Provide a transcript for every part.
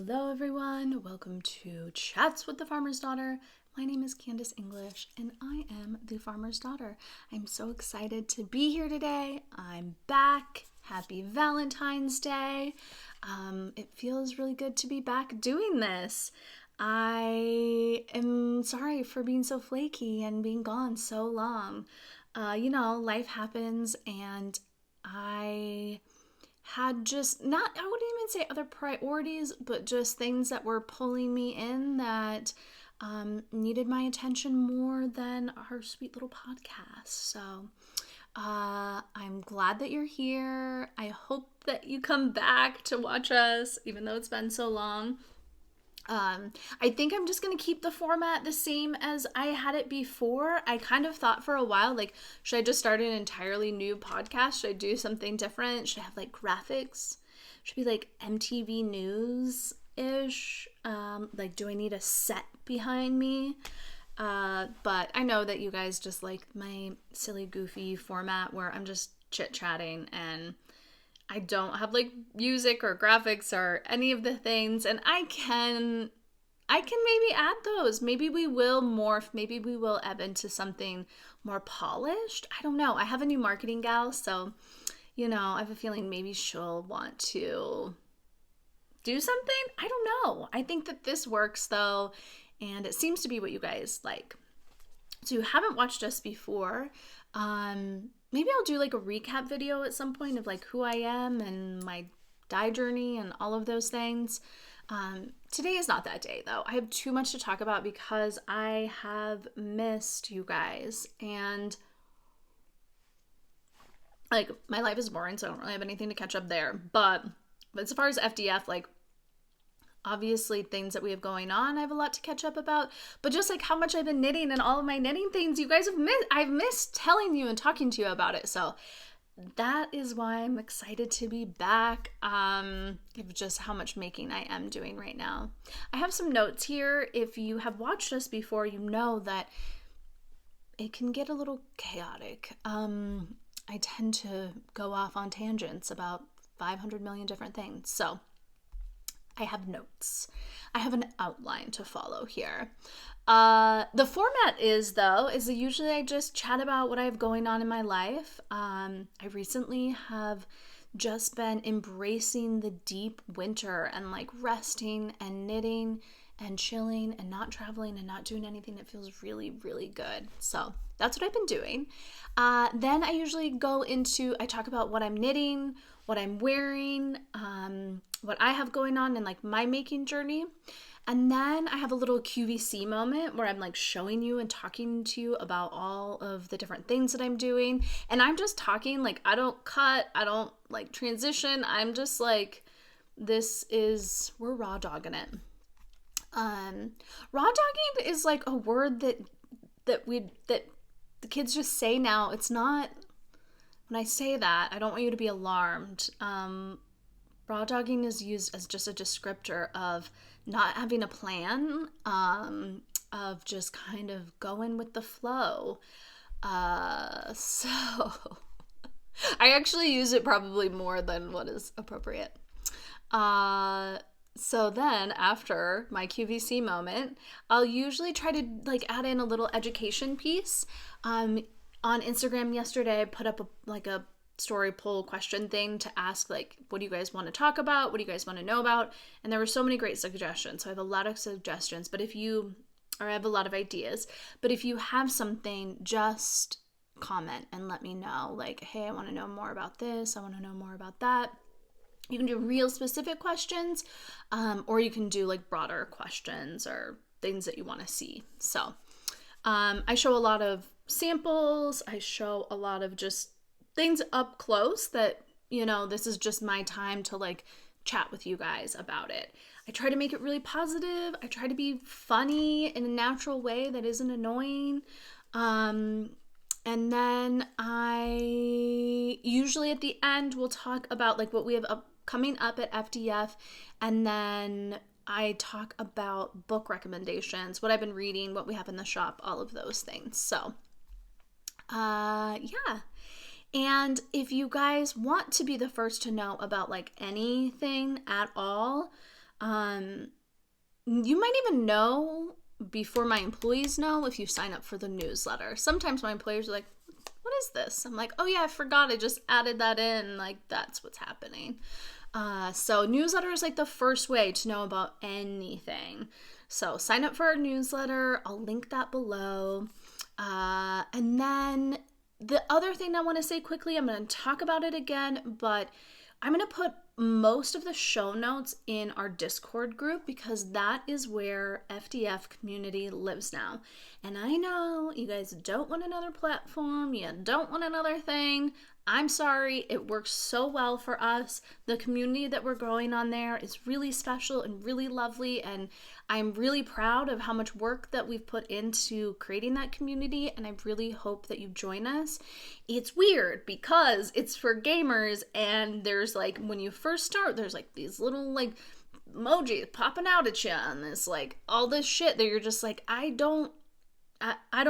Hello everyone, welcome to Chats with the Farmer's Daughter. My name is Candace English and I am the Farmer's Daughter. I'm so excited to be here today. I'm back. Happy Valentine's Day. It feels really good to be back doing this. I am sorry for being so flaky and being gone so long. Life happens and I had just I wouldn't even say other priorities, but just things that were pulling me in that needed my attention more than our sweet little podcast. So I'm glad that you're here. I hope that you come back to watch us, even though it's been so long. I think I'm just going to keep the format the same as I had it before. I kind of thought for a while, should I just start an entirely new podcast? Should I do something different? Should I have graphics? Should it be MTV News-ish? Do I need a set behind me? But I know that you guys just like my silly, goofy format where I'm just chit-chatting and I don't have music or graphics or any of the things, and I can maybe add those. Maybe we will morph, maybe we will ebb into something more polished. I don't know. I have a new marketing gal, so I have a feeling maybe she'll want to do something. I don't know. I think that this works though, and it seems to be what you guys like. So you haven't watched us before, maybe I'll do a recap video at some point of who I am and my dye journey and all of those things. Today is not that day though. I have too much to talk about because I have missed you guys, and my life is boring, so I don't really have anything to catch up there. But as far as FDF, obviously things that we have going on, I have a lot to catch up about, but just how much I've been knitting and all of my knitting things, you guys have missed. I've missed telling you and talking to you about it. So that is why I'm excited to be back. Of just how much making I am doing right now. I have some notes here. If you have watched us before, you know that it can get a little chaotic. I tend to go off on tangents about 500 million different things. So I have notes. I have an outline to follow here. The format is usually I just chat about what I have going on in my life. I recently have just been embracing the deep winter and resting and knitting and chilling and not traveling and not doing anything that feels really, really good. So that's what I've been doing. Then I usually I talk about what I'm knitting, what I'm wearing, what I have going on in my making journey. And then I have a little QVC moment where I'm showing you and talking to you about all of the different things that I'm doing. And I'm just talking, I don't cut, I don't transition. I'm just we're raw dogging it. Raw dogging is a word that the kids just say now. It's not, when I say that, I don't want you to be alarmed. Raw dogging is used as just a descriptor of not having a plan, of just kind of going with the flow. So I actually use it probably more than what is appropriate. So then after my QVC moment, I'll usually try to add in a little education piece. On Instagram yesterday, I put up a story poll question thing to ask what do you guys want to talk about? What do you guys want to know about? And there were so many great suggestions. So I have a lot of suggestions, I have a lot of ideas, but if you have something, just comment and let me know. Hey, I want to know more about this. I want to know more about that. You can do real specific questions, or you can do broader questions or things that you want to see. So I show a lot of samples. I show a lot of just things up close that, this is just my time to chat with you guys about it. I try to make it really positive. I try to be funny in a natural way that isn't annoying. And then I usually at the end will talk about what we have coming up at FDF, and then I talk about book recommendations, what I've been reading, what we have in the shop, all of those things. So yeah. And if you guys want to be the first to know about anything at all, You might even know before my employees know if you sign up for the newsletter. Sometimes my employees are like, what is this? I'm like, oh yeah, I forgot. I just added that in. Like, that's what's happening. So newsletter is like the first way to know about anything. So sign up for our newsletter. I'll link that below. And then the other thing I want to say quickly, I'm going to talk about it again, but I'm going to put most of the show notes in our Discord group because that is where FDF community lives now. And I know you guys don't want another platform, you don't want another thing. I'm sorry, it works so well for us. The community that we're growing on there is really special and really lovely, and I'm really proud of how much work that we've put into creating that community, and I really hope that you join us. It's weird because it's for gamers, and there's like, when you first start, there's like these little like emojis popping out at you, and this like all this shit that you're just like, I don't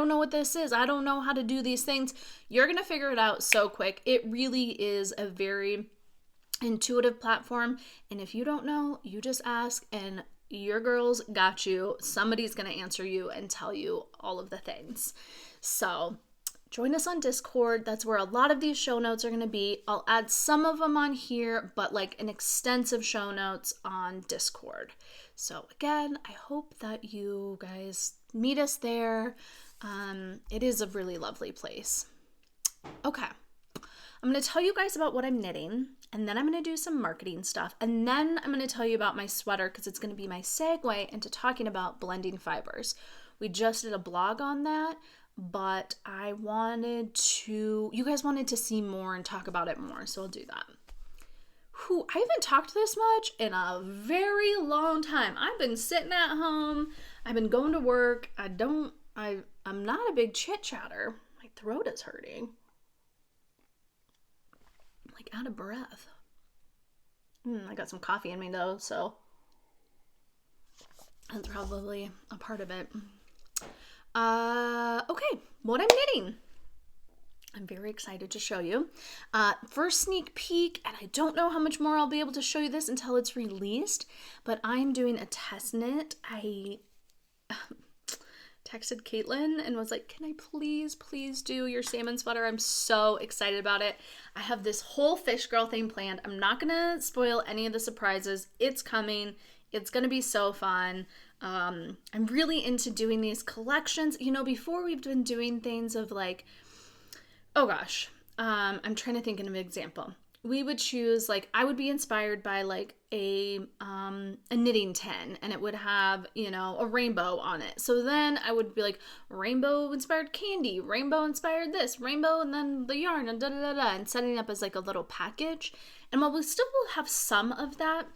know what this is. I don't know how to do these things. You're going to figure it out so quick. It really is a very intuitive platform. And if you don't know, you just ask and your girls got you. Somebody's going to answer you and tell you all of the things. So join us on Discord. That's where a lot of these show notes are going to be. I'll add some of them on here, but like an extensive show notes on Discord. So again, I hope that you guys meet us there. It is a really lovely place. Okay, I'm going to tell you guys about what I'm knitting, and then I'm going to do some marketing stuff, and then I'm going to tell you about my sweater because it's going to be my segue into talking about blending fibers. We just did a blog on that, but you guys wanted to see more and talk about it more, so I'll do that. I haven't talked this much in a very long time. I've been sitting at home. I've been going to work. I'm not a big chit chatter. My throat is hurting. I'm like out of breath. I got some coffee in me though, so that's probably a part of it. Okay, what I'm knitting. I'm very excited to show you. First sneak peek, and I don't know how much more I'll be able to show you this until it's released, but I'm doing a test knit. I texted Caitlin and was like, can I please do your salmon sweater? I'm so excited about it. I have this whole fish girl thing planned. I'm not gonna spoil any of the surprises. It's coming. It's gonna be so fun. I'm really into doing these collections. You know, before we've been doing things of like, oh gosh, I'm trying to think of an example. We would choose, like, I would be inspired by like a knitting tin, and it would have, you know, a rainbow on it. So then I would be like, rainbow inspired candy, rainbow inspired this, rainbow, and then the yarn, and and setting up as like a little package. And while we still will have some of that,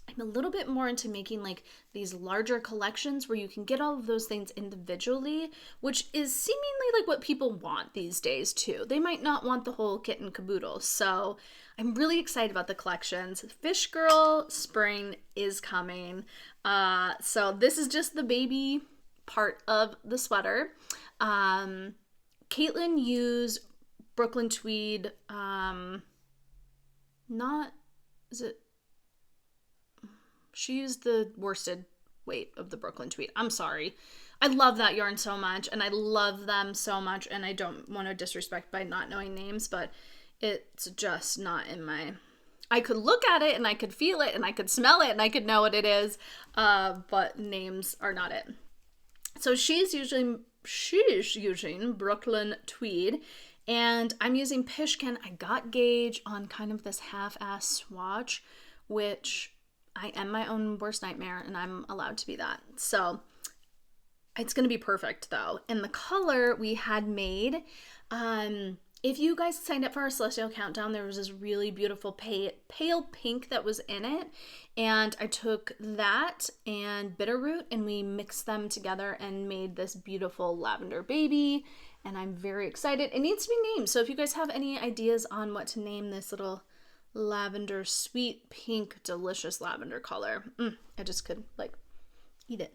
I'm a little bit more into making like these larger collections where you can get all of those things individually, which is seemingly like what people want these days too. They might not want the whole kit and caboodle. So I'm really excited about the collections. Fish Girl Spring is coming. So this is just the baby part of the sweater. Caitlin used Brooklyn Tweed. She used the worsted weight of the Brooklyn Tweed. I'm sorry. I love that yarn so much, and I love them so much, and I don't want to disrespect by not knowing names, but it's just not in my... I could look at it, and I could feel it, and I could smell it, and I could know what it is, but names are not it. So she's using Brooklyn Tweed, and I'm using Pishkin. I got gauge on kind of this half-ass swatch, which... I am my own worst nightmare, and I'm allowed to be that. So it's going to be perfect, though. And the color we had made, if you guys signed up for our Celestial Countdown, there was this really beautiful pale pink that was in it. And I took that and Bitterroot, and we mixed them together and made this beautiful lavender baby. And I'm very excited. It needs to be named. So if you guys have any ideas on what to name this little... lavender, sweet, pink, delicious lavender color. I just could like eat it.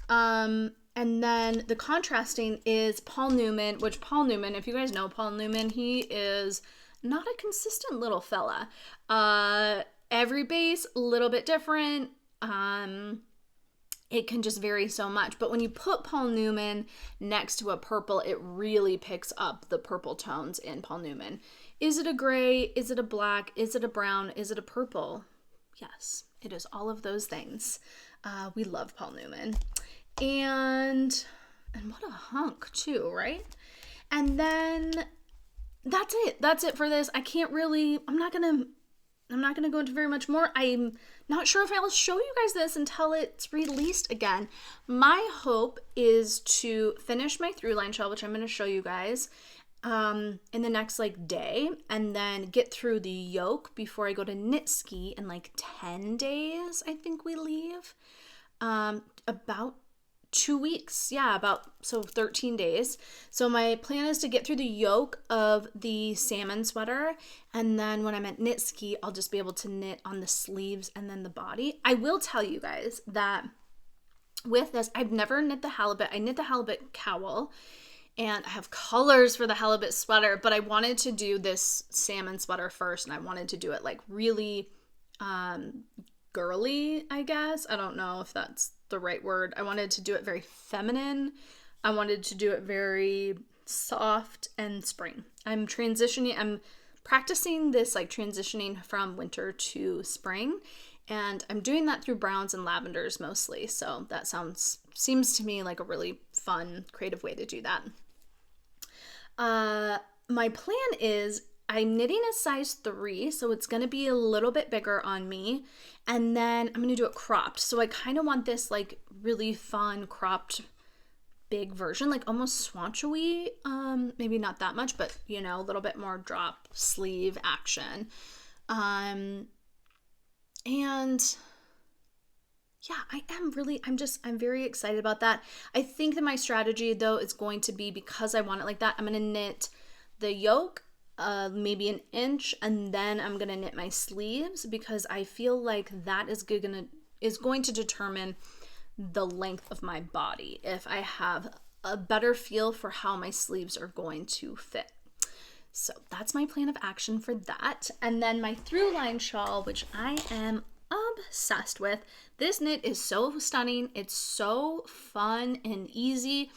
And then the contrasting is Paul Newman, which Paul Newman, if you guys know Paul Newman, he is not a consistent little fella. Every base, a little bit different. it can just vary so much. But when you put Paul Newman next to a purple, it really picks up the purple tones in Paul Newman. Is it a gray? Is it a black? Is it a brown? Is it a purple? Yes, it is all of those things. We love Paul Newman. And what a hunk too, right? And then that's it. That's it for this. I'm not gonna go into very much more. I'm not sure if I'll show you guys this until it's released again. My hope is to finish my Thru Line shawl, which I'm gonna show you guys in the next day, and then get through the yoke before I go to knit ski in 10 days. I think we leave about 2 weeks. Yeah, so 13 days. So my plan is to get through the yoke of the salmon sweater, and then when I'm at knit ski, I'll just be able to knit on the sleeves and then the body. I will tell you guys that with this, I've never knit the halibut. I knit the halibut cowl, and I have colors for the halibut sweater, but I wanted to do this salmon sweater first, and I wanted to do it really girly, I guess. I don't know if that's the right word. I wanted to do it very feminine. I wanted to do it very soft and spring. I'm practicing this transitioning from winter to spring, and I'm doing that through browns and lavenders mostly. So that seems to me like a really fun, creative way to do that. My plan is I'm knitting a size 3, so it's going to be a little bit bigger on me, and then I'm going to do it cropped. So I kind of want this really fun cropped big version, almost swancho-y, maybe not that much, but a little bit more drop sleeve action. And yeah, I'm very excited about that. I think that my strategy though is going to be, because I want it like that, I'm going to knit the yoke maybe an inch, and then I'm going to knit my sleeves, because I feel like that is going to determine the length of my body, if I have a better feel for how my sleeves are going to fit. So that's my plan of action for that. And then my Thru Line shawl, which I am obsessed with. This knit is so stunning. It's so fun and easy.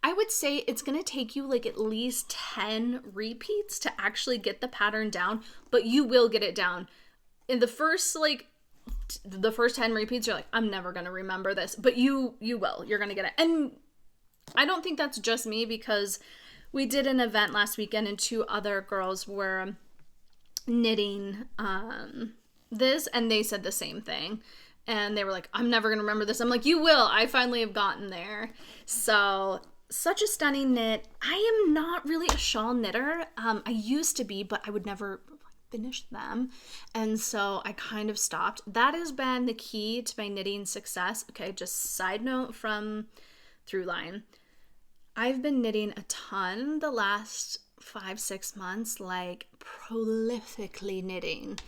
I would say it's going to take you at least 10 repeats to actually get the pattern down, but you will get it down. In the first 10 repeats, you're I'm never going to remember this, but you will. You're going to get it. And I don't think that's just me, because we did an event last weekend and 2 other girls were knitting this, and they said the same thing. And they were I'm never going to remember this. I'm you will. I finally have gotten there. So such a stunning knit. I am not really a shawl knitter. I used to be, but I would never finish them. And so I kind of stopped. That has been the key to my knitting success. Okay, just side note from Thru Line. I've been knitting a ton the last 5-6 months, prolifically knitting.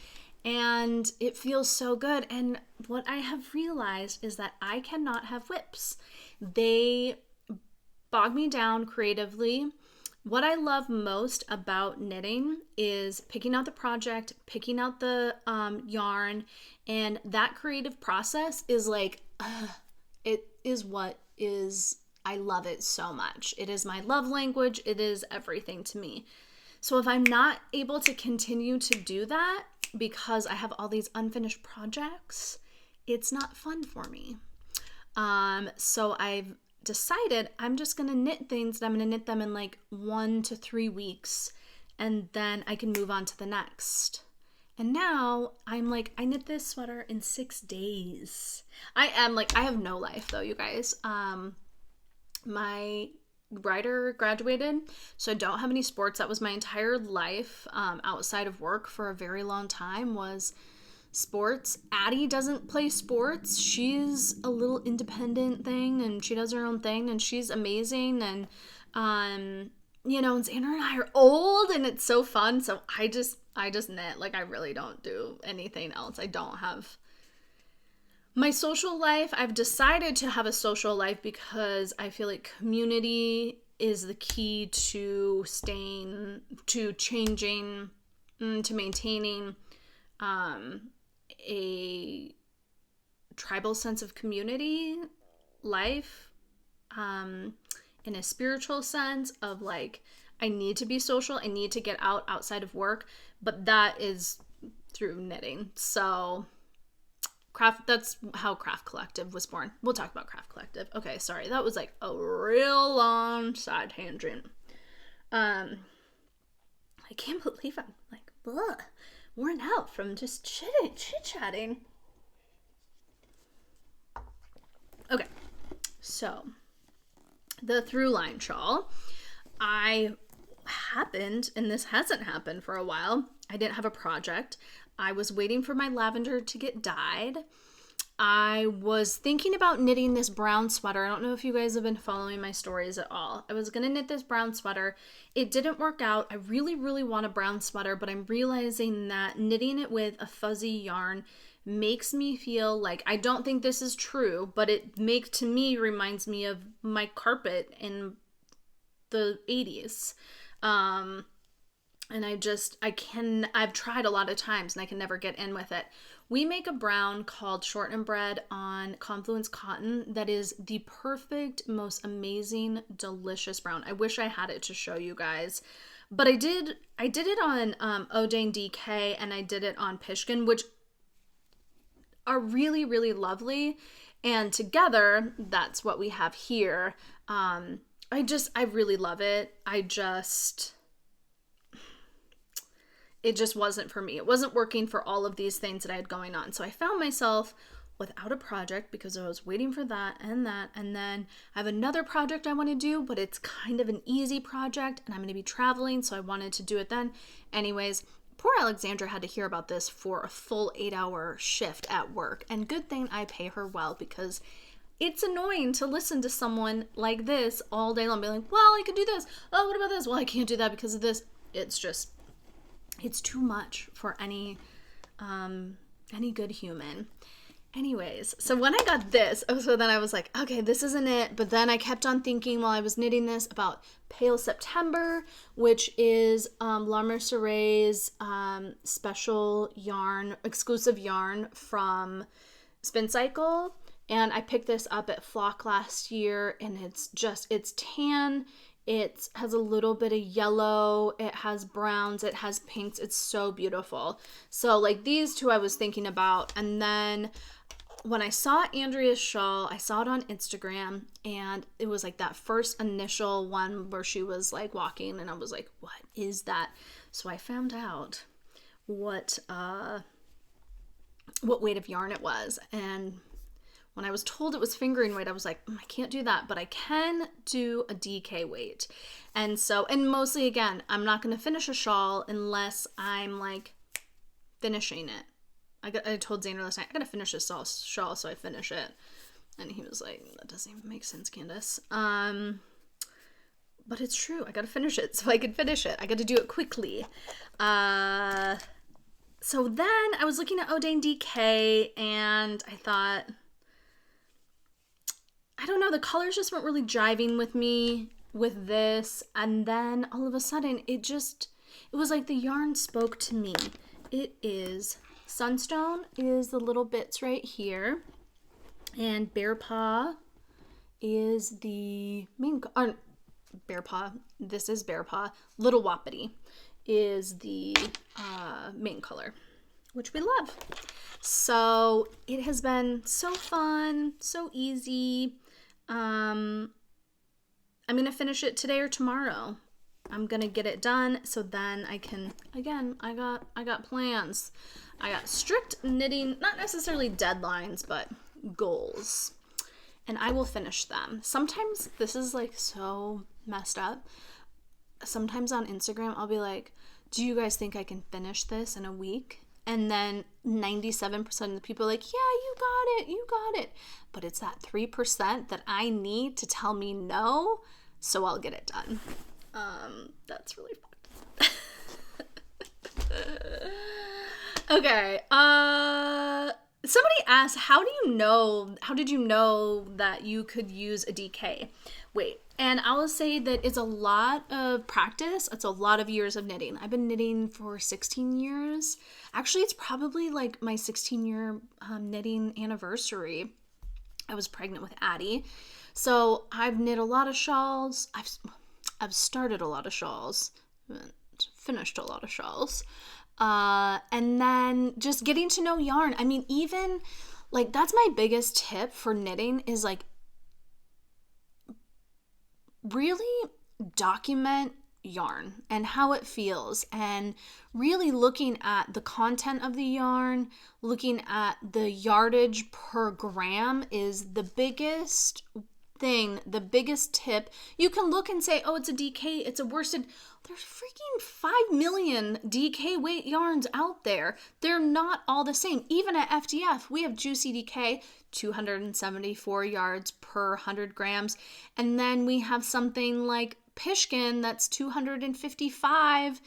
And it feels so good. And what I have realized is that I cannot have whips. They bog me down creatively. What I love most about knitting is picking out the project, picking out the yarn, and that creative process is it is what is, I love it so much. It is my love language. It is everything to me. So if I'm not able to continue to do that because I have all these unfinished projects, it's not fun for me. So I've decided I'm just going to knit things, and I'm going to knit them in 1 to 3 weeks, and then I can move on to the next. And now I'm I knit this sweater in 6 days. I have no life though, you guys. My writer graduated, so I don't have any sports. That was my entire life outside of work for a very long time, was sports. Addie doesn't play sports. She's a little independent thing, and she does her own thing, and she's amazing. And and Xander and I are old, and it's so fun. So I just knit. I really don't do anything else. I don't have my social life. I've decided to have a social life because I feel like community is the key to changing, to maintaining a tribal sense of community life, in a spiritual sense of like, I need to be social, I need to get outside of work, but that is through knitting. So that's how Craft Collective was born. We'll talk about Craft Collective. Okay, sorry, that was like a real long side tangent. I can't believe I'm like worn out from just chit-chatting. Okay, so the Thru Shawl, and this hasn't happened for a while, I didn't have a project. I was waiting for my lavender to get dyed. I was thinking about knitting this brown sweater. I don't know if you guys have been following my stories at all. I was going to knit this brown sweater. It didn't work out. I really, really want a brown sweater, but I'm realizing that knitting it with a fuzzy yarn makes me feel like, I don't think this is true, but to me reminds me of my carpet in the 80s. And I've tried a lot of times and I can never get in with it. We make a brown called Short and Bread on Confluence Cotton that is the perfect, most amazing, delicious brown. I wish I had it to show you guys. But I did it on Odane DK and I did it on Pishkin, which are really, really lovely. And together, that's what we have here. I really love it. It just wasn't for me. It wasn't working for all of these things that I had going on. So I found myself without a project because I was waiting for that. And then I have another project I want to do, but it's kind of an easy project and I'm going to be traveling. So I wanted to do it then. Anyways, poor Alexandra had to hear about this for a full 8-hour shift at work. And good thing I pay her well, because it's annoying to listen to someone like this all day long. Be like, well, I could do this. Oh, what about this? Well, I can't do that because of this. It's too much for any good human. Anyways, so when I got this, so then I was like, okay, this isn't it. But then I kept on thinking while I was knitting this about Pale September, which is La Mercerie's special yarn, exclusive yarn from Spin Cycle. And I picked this up at Flock last year, and it's tan. It has a little bit of yellow, it has browns, it has pinks. It's so beautiful. So like these two I was thinking about. And then when I saw Andrea's shawl, I saw it on Instagram, and it was like that first initial one where she was like walking, and I was like, what is that? So I found out what weight of yarn it was. And when I was told it was fingering weight, I was like, I can't do that, but I can do a DK weight. And mostly, again, I'm not going to finish a shawl unless I'm like finishing it. I told Xander last night, I got to finish this shawl, so I finish it. And he was like, that doesn't even make sense, Candace. But it's true. I got to finish it so I can finish it. I got to do it quickly. So then I was looking at Odane DK, and I thought, I don't know, the colors just weren't really jiving with me with this. And then all of a sudden, it was like the yarn spoke to me. It is Sunstone is the little bits right here. And Bear Paw is the main, Bear Paw, this is Bear Paw. Little Wapiti is the main color, which we love. So it has been so fun, so easy. I'm going to finish it today or tomorrow. I'm going to get it done so then I can, again, I got plans. I got strict knitting, not necessarily deadlines, but goals. And I will finish them. Sometimes this is like so messed up. Sometimes on Instagram, I'll be like, do you guys think I can finish this in a week? And then 97% of the people are like, yeah, you got it. But it's that 3% that I need to tell me no, so I'll get it done. That's really fucked. Okay. Somebody asked, how did you know that you could use a DK? Wait, And I will say that it's a lot of practice. It's a lot of years of knitting. I've been knitting for 16 years. Actually, it's probably like my 16-year knitting anniversary. I was pregnant with Addie. So I've knit a lot of shawls. I've started a lot of shawls. Finished a lot of shawls. And then just getting to know yarn. I mean, even like that's my biggest tip for knitting is like really document yarn and how it feels, and really looking at the content of the yarn, looking at the yardage per gram is the biggest thing, the biggest tip. You can look and say, oh, it's a DK, it's a worsted. There's freaking 5 million DK weight yarns out there. They're not all the same. Even at FDF, we have Juicy DK, 274 yards per 100 grams. And then we have something like Pishkin that's 255.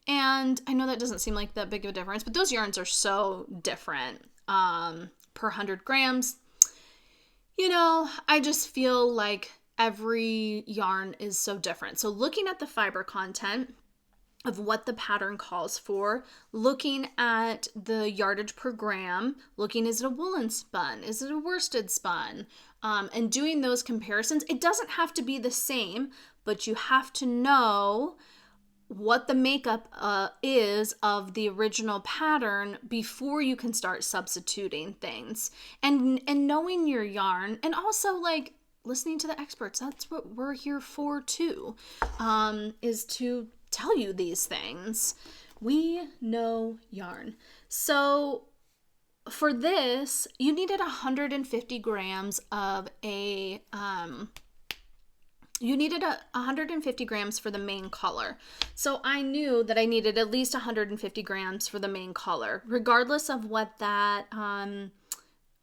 And I know that doesn't seem like that big of a difference, but those yarns are so different per 100 grams. You know, I just feel like every yarn is so different. So looking at the fiber content of what the pattern calls for, looking at the yardage per gram, looking, is it a woolen spun? Is it a worsted spun? And doing those comparisons. It doesn't have to be the same, but you have to know what the makeup is of the original pattern before you can start substituting things. And knowing your yarn, and also like listening to the experts. That's what we're here for too, is to tell you these things. We know yarn. So for this, you needed 150 grams of a, you needed 150 grams for the main color. So I knew that I needed at least 150 grams for the main color, regardless of what that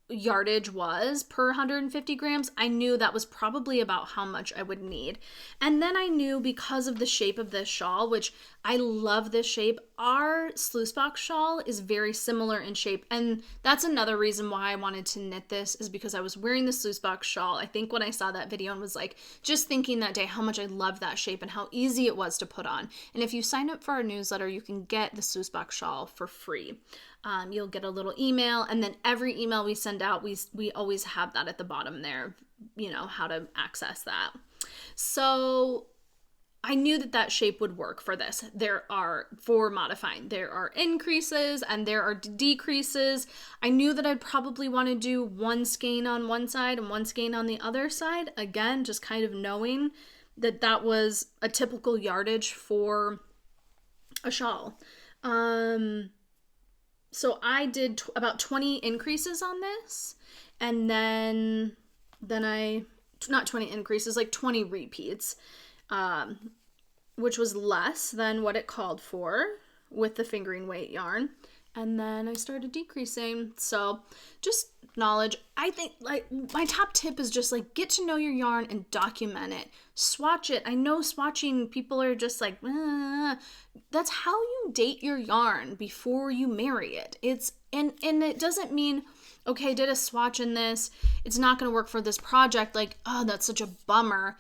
yardage was per 150 grams. I knew that was probably about how much I would need. And then I knew, because of the shape of this shawl, which I love this shape, our sluice box shawl is very similar in shape. And that's another reason why I wanted to knit this, is because I was wearing the sluice box shawl. I think when I saw that video and was like, just thinking that day how much I love that shape and how easy it was to put on. And if you sign up for our newsletter, you can get the sluice box shawl for free. You'll get a little email, and then every email we send out, we always have that at the bottom there, you know, how to access that. So I knew that that shape would work for this. For modifying, there are increases and there are decreases. I knew that I'd probably want to do one skein on one side and one skein on the other side. Again, just kind of knowing that that was a typical yardage for a shawl. So I did about 20 increases on this, and then not 20 increases, like 20 repeats, which was less than what it called for with the fingering weight yarn. And then I started decreasing. So just knowledge. I think like my top tip is just like, get to know your yarn and document it. Swatch it. I know swatching, people are just like, that's how you date your yarn before you marry it. And it doesn't mean, okay, I did a swatch in this, it's not going to work for this project. Like, oh, that's such a bummer.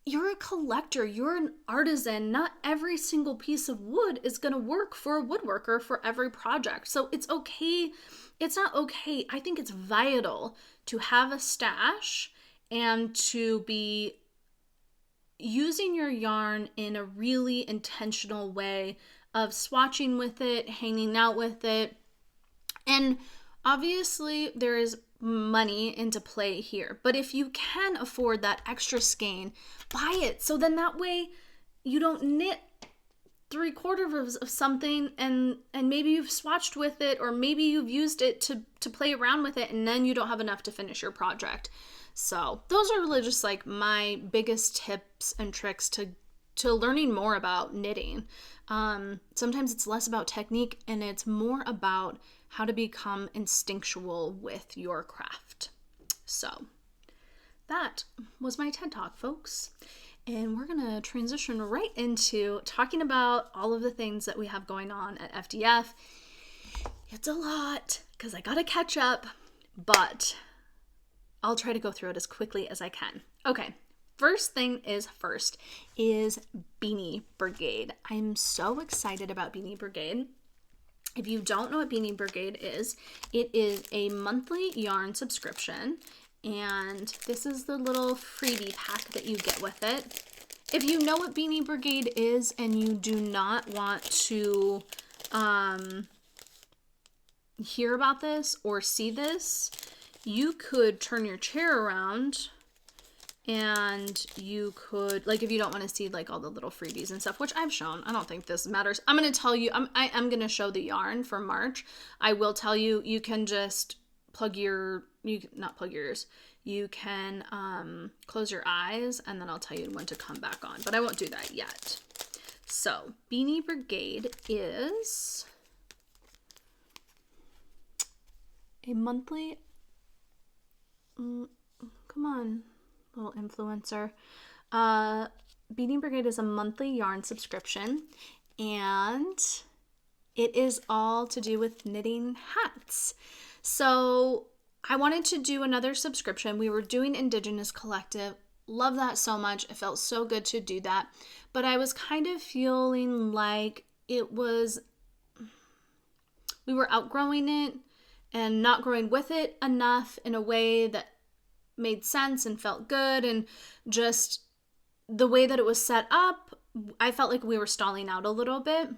You're a collector, you're an artisan. Not every single piece of wood is going to work for a woodworker for every project. So it's okay. It's not okay. I think it's vital to have a stash and to be using your yarn in a really intentional way of swatching with it, hanging out with it. And obviously there is money into play here, but if you can afford that extra skein, buy it. So then that way you don't knit 3/4 of something and maybe you've swatched with it, or maybe you've used it to play around with it, and then you don't have enough to finish your project. So those are really just like my biggest tips and tricks to learning more about knitting. Sometimes it's less about technique and it's more about how to become instinctual with your craft. So that was my TED Talk, folks. And we're going to transition right into talking about all of the things that we have going on at FDF. It's a lot because I got to catch up, but I'll try to go through it as quickly as I can. Okay, first thing is first is Beanie Brigade. I'm so excited about Beanie Brigade. If you don't know what Beanie Brigade is, it is a monthly yarn subscription, and this is the little freebie pack that you get with it. If you know what Beanie Brigade is and you do not want to hear about this or see this, you could turn your chair around and you could, like, if you don't want to see like all the little freebies and stuff, which I've shown, I don't think this matters. I'm going to tell you, I'm going to show the yarn for March. I will tell you, you can just not plug your ears. You can close your eyes and then I'll tell you when to come back on, but I won't do that yet. So Beanie Brigade is a monthly, come on, little influencer. Beanie Brigade is a monthly yarn subscription, and it is all to do with knitting hats. So I wanted to do another subscription. We were doing Indigenous Collective. Love that so much. It felt so good to do that. But I was kind of feeling like we were outgrowing it and not growing with it enough in a way that made sense and felt good, and just the way that it was set up, I felt like we were stalling out a little bit,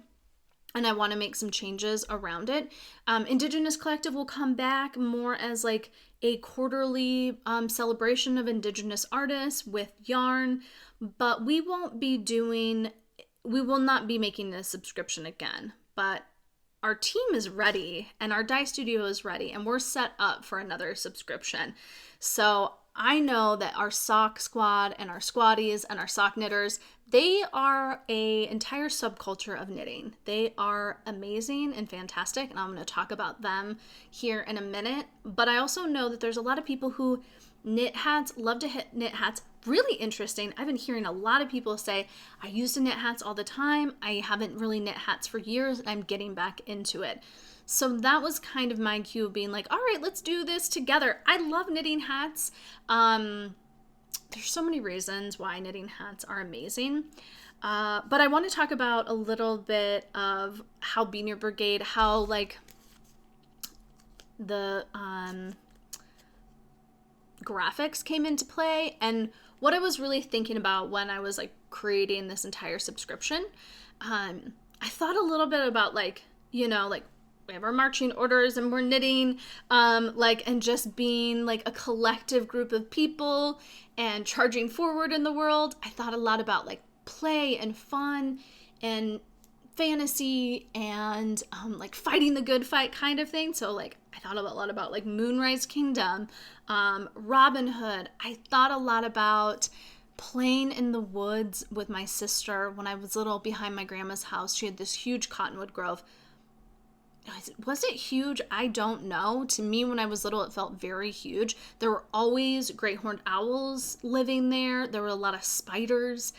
and I want to make some changes around it. Indigenous Collective will come back more as like a quarterly celebration of Indigenous artists with yarn, but we will not be making this subscription again, but our team is ready and our dye studio is ready and we're set up for another subscription. So I know that our sock squad and our squatties and our sock knitters, they are an entire subculture of knitting. They are amazing and fantastic, and I'm going to talk about them here in a minute. But I also know that there's a lot of people who knit hats, love to knit hats. Really interesting. I've been hearing a lot of people say, I used to knit hats all the time. I haven't really knit hats for years, and I'm getting back into it. So that was kind of my cue of being like, all right, let's do this together. I love knitting hats. There's so many reasons why knitting hats are amazing. But I want to talk about a little bit of how Beanie Brigade, how like the graphics came into play, and what I was really thinking about when I was like creating this entire subscription. I thought a little bit about like, you know, like we have our marching orders and we're knitting, and just being like a collective group of people and charging forward in the world. I thought a lot about like play and fun and fantasy and like fighting the good fight kind of thing. So like I thought a lot about like Moonrise Kingdom, Robin Hood. I thought a lot about playing in the woods with my sister when I was little behind my grandma's house. She had this huge cottonwood grove. Was it huge? I don't know. To me, when I was little, it felt very huge. There were always great horned owls living there. There were a lot of spiders.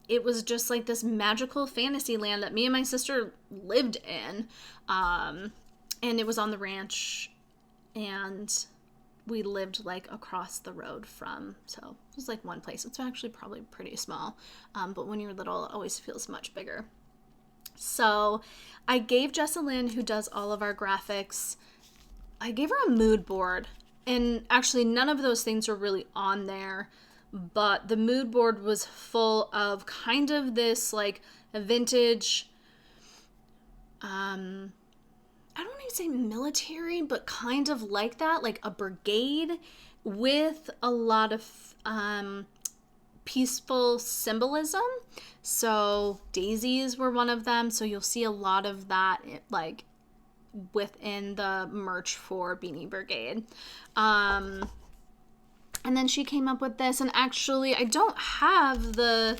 It was just like this magical fantasy land that me and my sister lived in. And it was on the ranch, and we lived like across the road from, so it was like one place. It's actually probably pretty small. But when you're little, it always feels much bigger. So I gave Jessalyn, who does all of our graphics, I gave her a mood board. And actually none of those things are really on there, but the mood board was full of kind of this like a vintage, I don't even say military, but kind of like that, like a brigade with a lot of peaceful symbolism. So daisies were one of them. So you'll see a lot of that like within the merch for Beanie Brigade. And then she came up with this, and actually I don't have the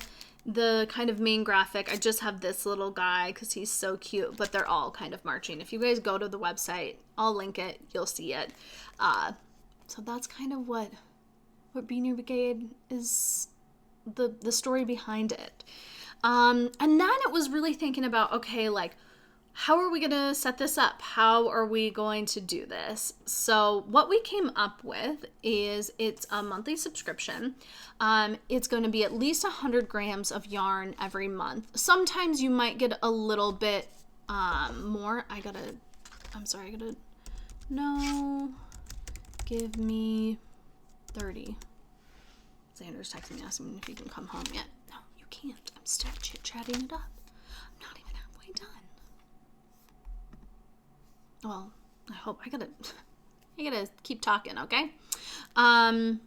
kind of main graphic. I just have this little guy because he's so cute, but they're all kind of marching. If you guys go to the website, I'll link it, you'll see it. So that's kind of what Beanie Brigade is, the story behind it. And then it was really thinking about, okay, like how are we going to set this up? How are we going to do this? So what we came up with is it's a monthly subscription. It's going to be at least 100 grams of yarn every month. Sometimes you might get a little bit more. No, give me 30. Xander's texting me asking me if he can come home yet. No, you can't. I'm still chit-chatting it up. I'm not even halfway done. Well, I gotta keep talking, okay? 100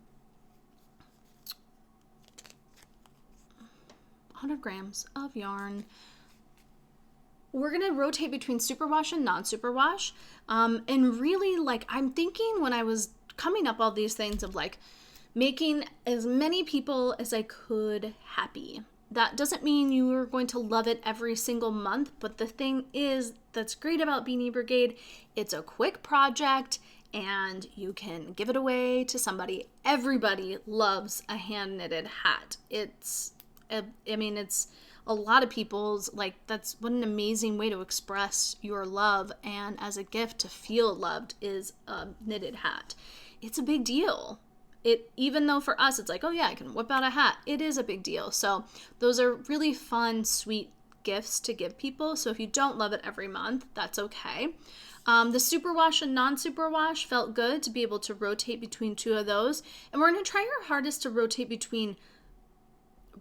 grams of yarn. We're gonna rotate between superwash and non-superwash. And really, like, I'm thinking when I was coming up all these things of like making as many people as I could happy. That doesn't mean you are going to love it every single month, but the thing is that's great about Beanie Brigade, it's a quick project and you can give it away to somebody. Everybody loves a hand knitted hat. It's a lot of people's, like, that's what an amazing way to express your love, and as a gift to feel loved is a knitted hat. It's a big deal. Even though for us it's like, oh yeah, I can whip out a hat, it is a big deal. So those are really fun, sweet gifts to give people. So if you don't love it every month, that's okay. The superwash and non-superwash felt good to be able to rotate between two of those. And we're going to try our hardest to rotate between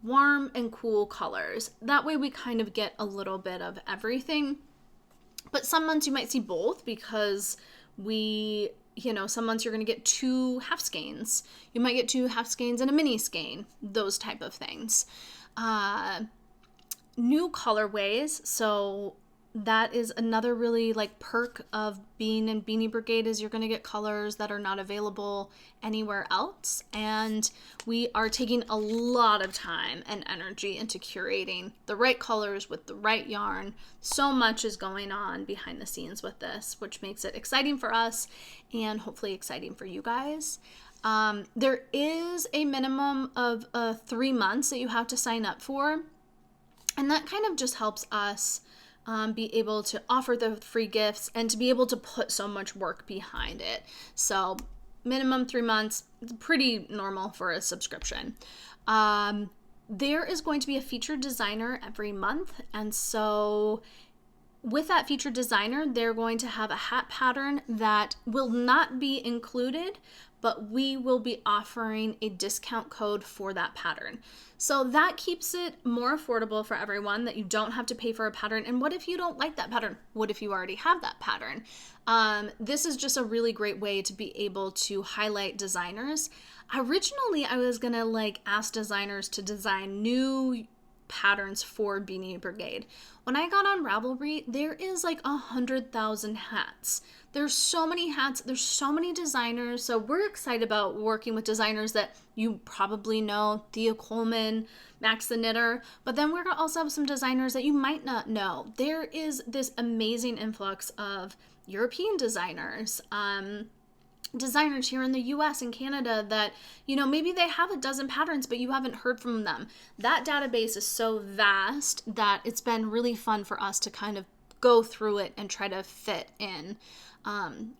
warm and cool colors. That way we kind of get a little bit of everything. But some months you might see both because some months you're going to get 2 half skeins. You might get 2 half skeins and a mini skein, those type of things. New colorways. So that is another really like perk of being in Beanie Brigade is you're going to get colors that are not available anywhere else. And we are taking a lot of time and energy into curating the right colors with the right yarn. So much is going on behind the scenes with this, which makes it exciting for us and hopefully exciting for you guys. There is a minimum of 3 months that you have to sign up for. And that kind of just helps us be able to offer the free gifts and to be able to put so much work behind it. So minimum 3 months, it's pretty normal for a subscription. There is going to be a featured designer every month. And so with that featured designer, they're going to have a hat pattern that will not be included, but we will be offering a discount code for that pattern. So that keeps it more affordable for everyone, that you don't have to pay for a pattern. And what if you don't like that pattern? What if you already have that pattern? This is just a really great way to be able to highlight designers. Originally, I was gonna ask designers to design new patterns for Beanie Brigade. When I got on Ravelry, there is 100,000 hats. There's so many hats, there's so many designers, so we're excited about working with designers that you probably know, Thea Coleman, Max the Knitter, but then we're gonna also have some designers that you might not know. There is this amazing influx of European designers, designers here in the US and Canada that, maybe they have a dozen patterns, but you haven't heard from them. That database is so vast that it's been really fun for us to kind of go through it and try to fit in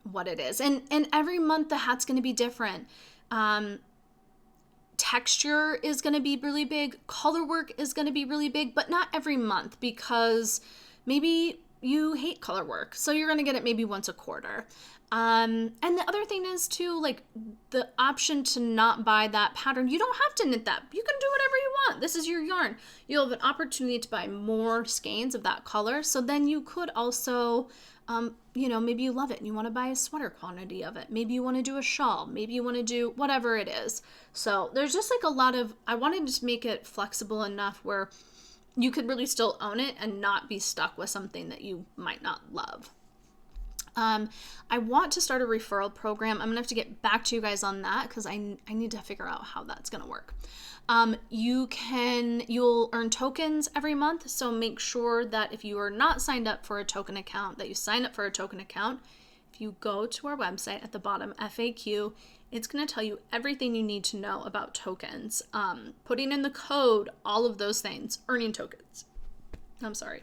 what it is. And every month the hat's going to be different. Texture is going to be really big. Color work is going to be really big, but not every month because maybe you hate color work. So you're going to get it maybe once a quarter. And the other thing is too, the option to not buy that pattern. You don't have to knit that. You can do whatever you want. This is your yarn. You'll have an opportunity to buy more skeins of that color. So then you could also, maybe you love it and you want to buy a sweater quantity of it. Maybe you want to do a shawl. Maybe you want to do whatever it is. So there's just a lot of, I wanted to make it flexible enough where you could really still own it and not be stuck with something that you might not love. I want to start a referral program. I'm gonna have to get back to you guys on that because I need to figure out how that's gonna work. You'll earn tokens every month, so make sure that if you are not signed up for a token account, that you sign up for a token account. If you go to our website at the bottom, FAQ, it's gonna tell you everything you need to know about tokens, putting in the code, all of those things, earning tokens. I'm sorry.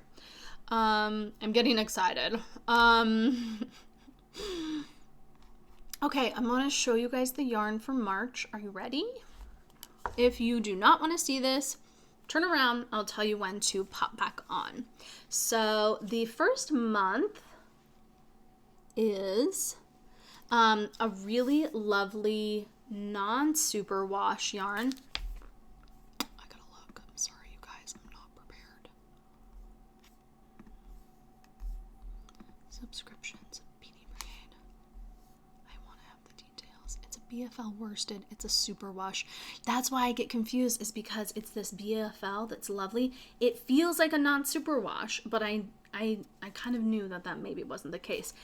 I'm getting excited. Okay, I'm going to show you guys the yarn for March. Are you ready? If you do not want to see this, turn around. I'll tell you when to pop back on. So the first month is a really lovely non-superwash yarn. I gotta look. I'm sorry, you guys. I'm not prepared. Subscriptions, Beanie Brigade. I want to have the details. It's a BFL worsted. It's a superwash. That's why I get confused, is because it's this BFL that's lovely. It feels like a non-superwash, but I kind of knew that maybe wasn't the case.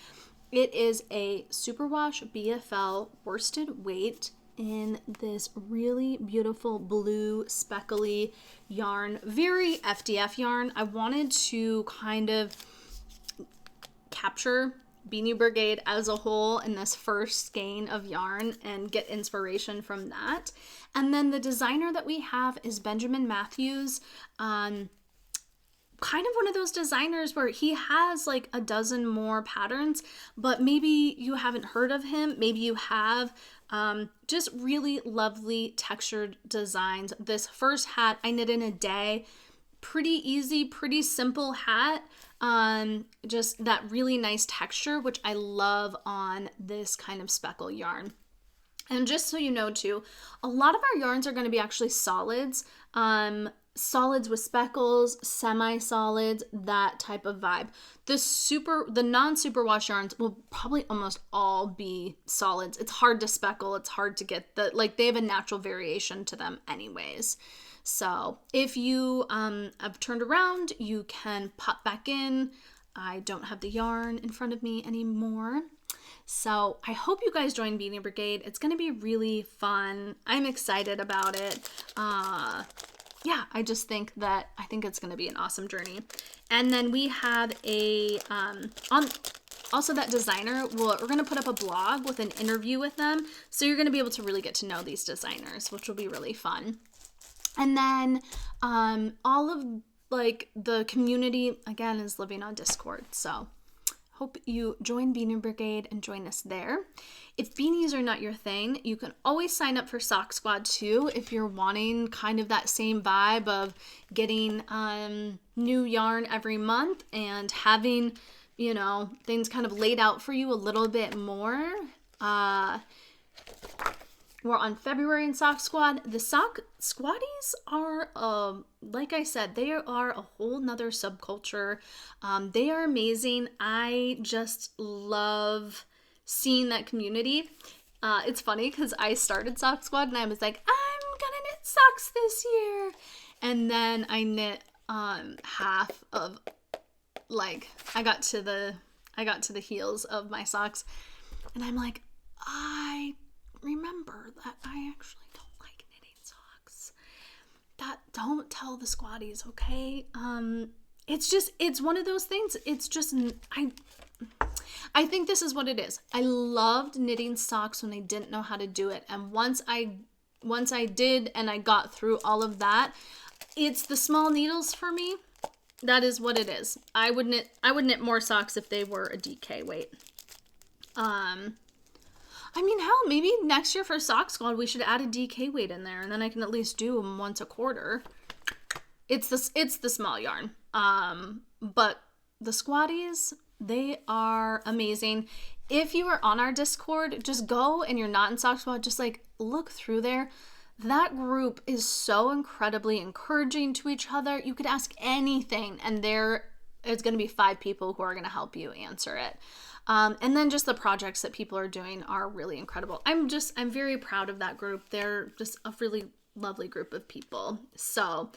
It is a superwash BFL worsted weight in this really beautiful blue speckly yarn, very FDF yarn. I wanted to kind of capture Beanie Brigade as a whole in this first skein of yarn and get inspiration from that. And then the designer that we have is Benjamin Matthews. Kind of one of those designers where he has like a dozen more patterns, but maybe you haven't heard of him. Maybe you have. Just really lovely textured designs. This first hat I knit in a day. Pretty easy, pretty simple hat. Just that really nice texture, which I love on this kind of speckle yarn. And just so you know too, a lot of our yarns are going to be actually solids. Solids with speckles, semi-solids, that type of vibe. The non-superwash yarns will probably almost all be solids. It's hard to speckle. It's hard to get they have a natural variation to them anyways. So if you have turned around, you can pop back in. I don't have the yarn in front of me anymore. So I hope you guys join Beanie Brigade. It's going to be really fun. I'm excited about it. Yeah, I think it's going to be an awesome journey. And then we have also that designer, we're going to put up a blog with an interview with them. So you're going to be able to really get to know these designers, which will be really fun. And then all of the community, again, is living on Discord. So hope you join Beanie Brigade and join us there. If beanies are not your thing, you can always sign up for Sock Squad too if you're wanting kind of that same vibe of getting new yarn every month and having, things kind of laid out for you a little bit more. We're on February in Sock Squad. The Sock Squaddies are, like I said, they are a whole nother subculture. They are amazing. I just love seeing that community. It's funny because I started Sock Squad and I was like, I'm gonna knit socks this year. And then I knit half of, I got to the heels of my socks and I'm like, I remember that I actually don't like knitting socks. Don't tell the squaddies, okay? It's one of those things. It's just, I think this is what it is. I loved knitting socks when I didn't know how to do it. And once I did and I got through all of that, it's the small needles for me. That is what it is. I would knit more socks if they were a DK weight. Hell, maybe next year for Sock Squad, we should add a DK weight in there, and then I can at least do them once a quarter. It's the small yarn. But the squaddies, they are amazing. If you are on our Discord, just go and you're not in Sock Squad, just look through there. That group is so incredibly encouraging to each other. You could ask anything, and there is going to be 5 people who are going to help you answer it. And then just the projects that people are doing are really incredible. I'm very proud of that group. They're just a really lovely group of people. So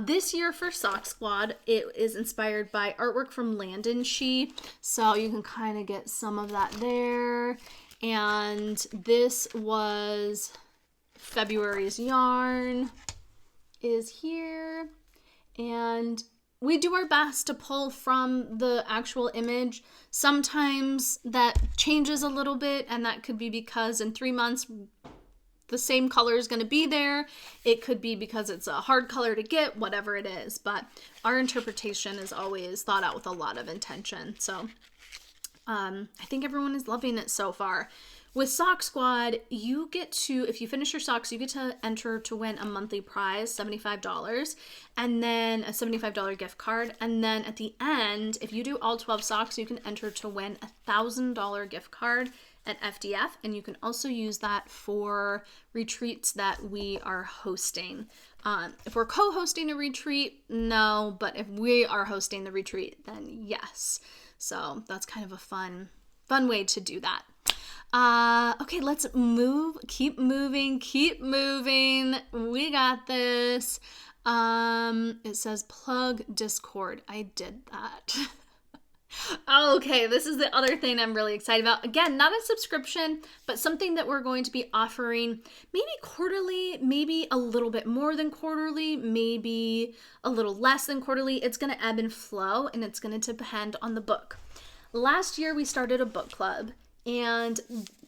this year for Sock Squad, it is inspired by artwork from Landon She. So you can kind of get some of that there. And this was February's yarn is here. And we do our best to pull from the actual image. Sometimes that changes a little bit, and that could be because in 3 months the same color is going to be there. It could be because it's a hard color to get, whatever it is. But our interpretation is always thought out with a lot of intention. So I think everyone is loving it so far. With Sock Squad, you get to, if you finish your socks, you get to enter to win a monthly prize, $75, and then a $75 gift card. And then at the end, if you do all 12 socks, you can enter to win a $1,000 gift card at FDF. And you can also use that for retreats that we are hosting. If we're co-hosting a retreat, no, but if we are hosting the retreat, then yes. So that's kind of a fun way to do that. Okay, let's keep moving. We got this. It says plug Discord. I did that. Okay, this is the other thing I'm really excited about. Again, not a subscription, but something that we're going to be offering maybe quarterly, maybe a little bit more than quarterly, maybe a little less than quarterly. It's going to ebb and flow, and it's going to depend on the book. Last year, we started a book club, and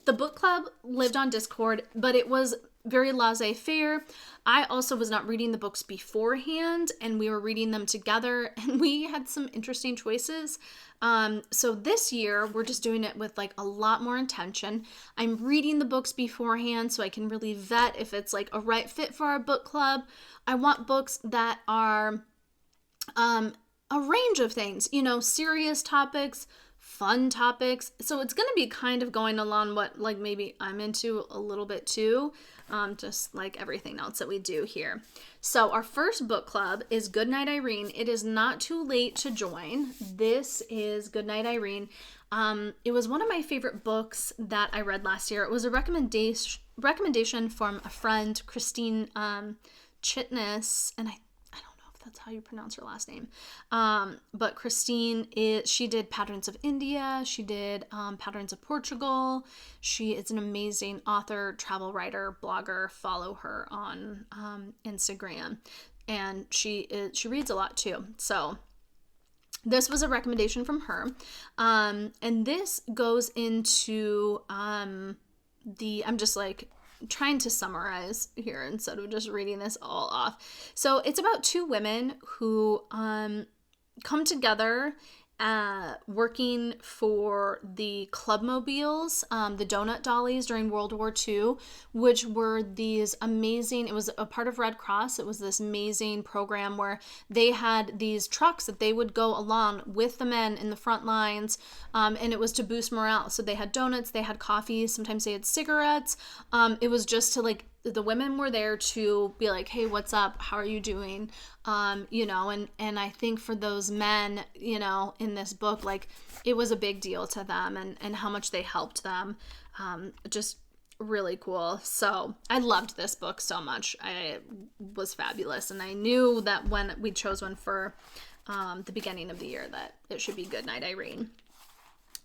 the book club lived on Discord, but it was very laissez-faire. I also was not reading the books beforehand, and we were reading them together, and we had some interesting choices. So this year, we're just doing it with like a lot more intention. I'm reading the books beforehand so I can really vet if it's like a right fit for our book club. I want books that are a range of things, serious topics, fun topics. So it's going to be kind of going along what like maybe I'm into a little bit too, just like everything else that we do here. So our first book club is Goodnight Irene. It is not too late to join. This is Goodnight Irene. It was one of my favorite books that I read last year. It was a recommendation from a friend, Christine Chitness, and that's how you pronounce her last name. But Christine, she did Patterns of India. She did Patterns of Portugal. She is an amazing author, travel writer, blogger. Follow her on Instagram. And she reads a lot too. So this was a recommendation from her. And this goes into I'm just like trying to summarize here instead of just reading this all off. So it's about two women who come together working for the Clubmobiles, the donut dollies during World War II, which were these amazing, it was a part of Red Cross. It was this amazing program where they had these trucks that they would go along with the men in the front lines, and it was to boost morale. So they had donuts, they had coffee, sometimes they had cigarettes. It was just to like, the women were there to be like, hey, what's up? How are you doing? And I think for those men, in this book, like it was a big deal to them and how much they helped them. Just really cool. So I loved this book so much. It was fabulous. And I knew that when we chose one for the beginning of the year that it should be Goodnight Irene.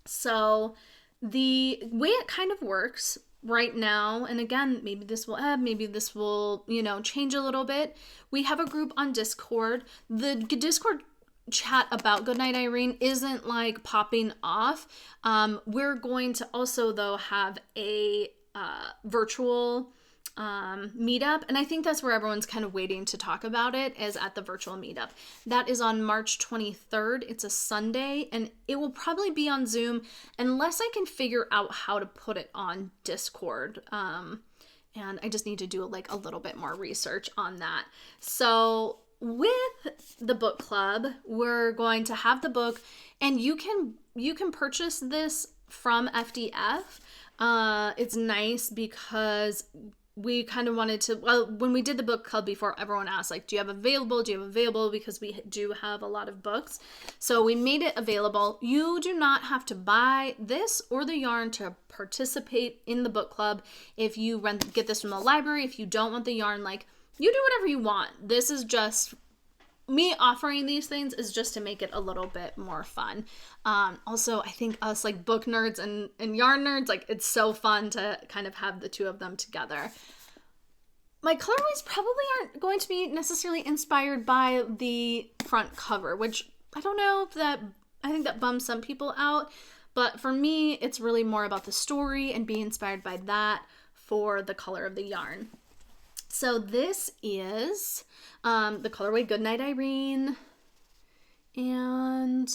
So the way it kind of works right now, and again, maybe this will ebb, maybe this will, change a little bit. We have a group on Discord. The Discord chat about Goodnight Irene isn't like popping off. We're going to also, though, have a virtual meetup, and I think that's where everyone's kind of waiting to talk about it, is at the virtual meetup. That is on March 23rd. It's a Sunday, and it will probably be on Zoom unless I can figure out how to put it on Discord. And I just need to do like a little bit more research on that. So with the book club, we're going to have the book, and you can purchase this from FDF. It's nice because we kind of wanted to, when we did the book club before, everyone asked, like, do you have available? Because we do have a lot of books. So we made it available. You do not have to buy this or the yarn to participate in the book club. If you get this from the library, if you don't want the yarn, like, you do whatever you want. This is just, me offering these things is just to make it a little bit more fun. Also, I think us like book nerds and yarn nerds, like it's so fun to kind of have the two of them together. My colorways probably aren't going to be necessarily inspired by the front cover, which I don't know if I think that bums some people out, but for me, it's really more about the story and being inspired by that. for the color of the yarn. So this is the colorway Goodnight Irene, and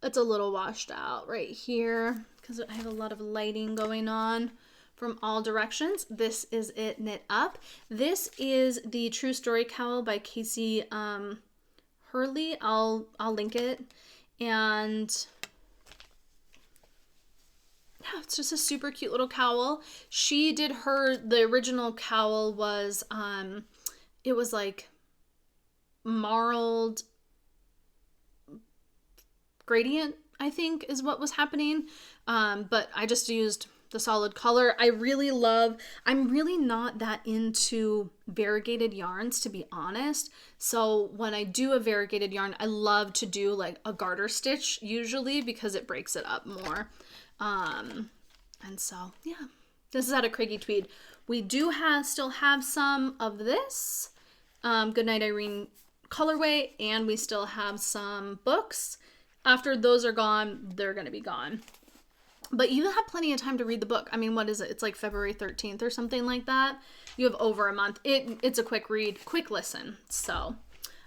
it's a little washed out right here because I have a lot of lighting going on from all directions. This is it knit up. This is the True Story cowl by Casey Hurley. I'll link it. And yeah, it's just a super cute little cowl. She did the original cowl was, it was like marled gradient, I think is what was happening. But I just used the solid color. I'm really not that into variegated yarns, to be honest. So when I do a variegated yarn, I love to do like a garter stitch usually because it breaks it up more. And so, yeah, this is out of Craigie Tweed. We do still have some of this Goodnight Irene colorway, and we still have some books. After those are gone, they're going to be gone. But you have plenty of time to read the book. I mean, what is it? It's like February 13th or something like that. You have over a month. It's a quick read, quick listen. So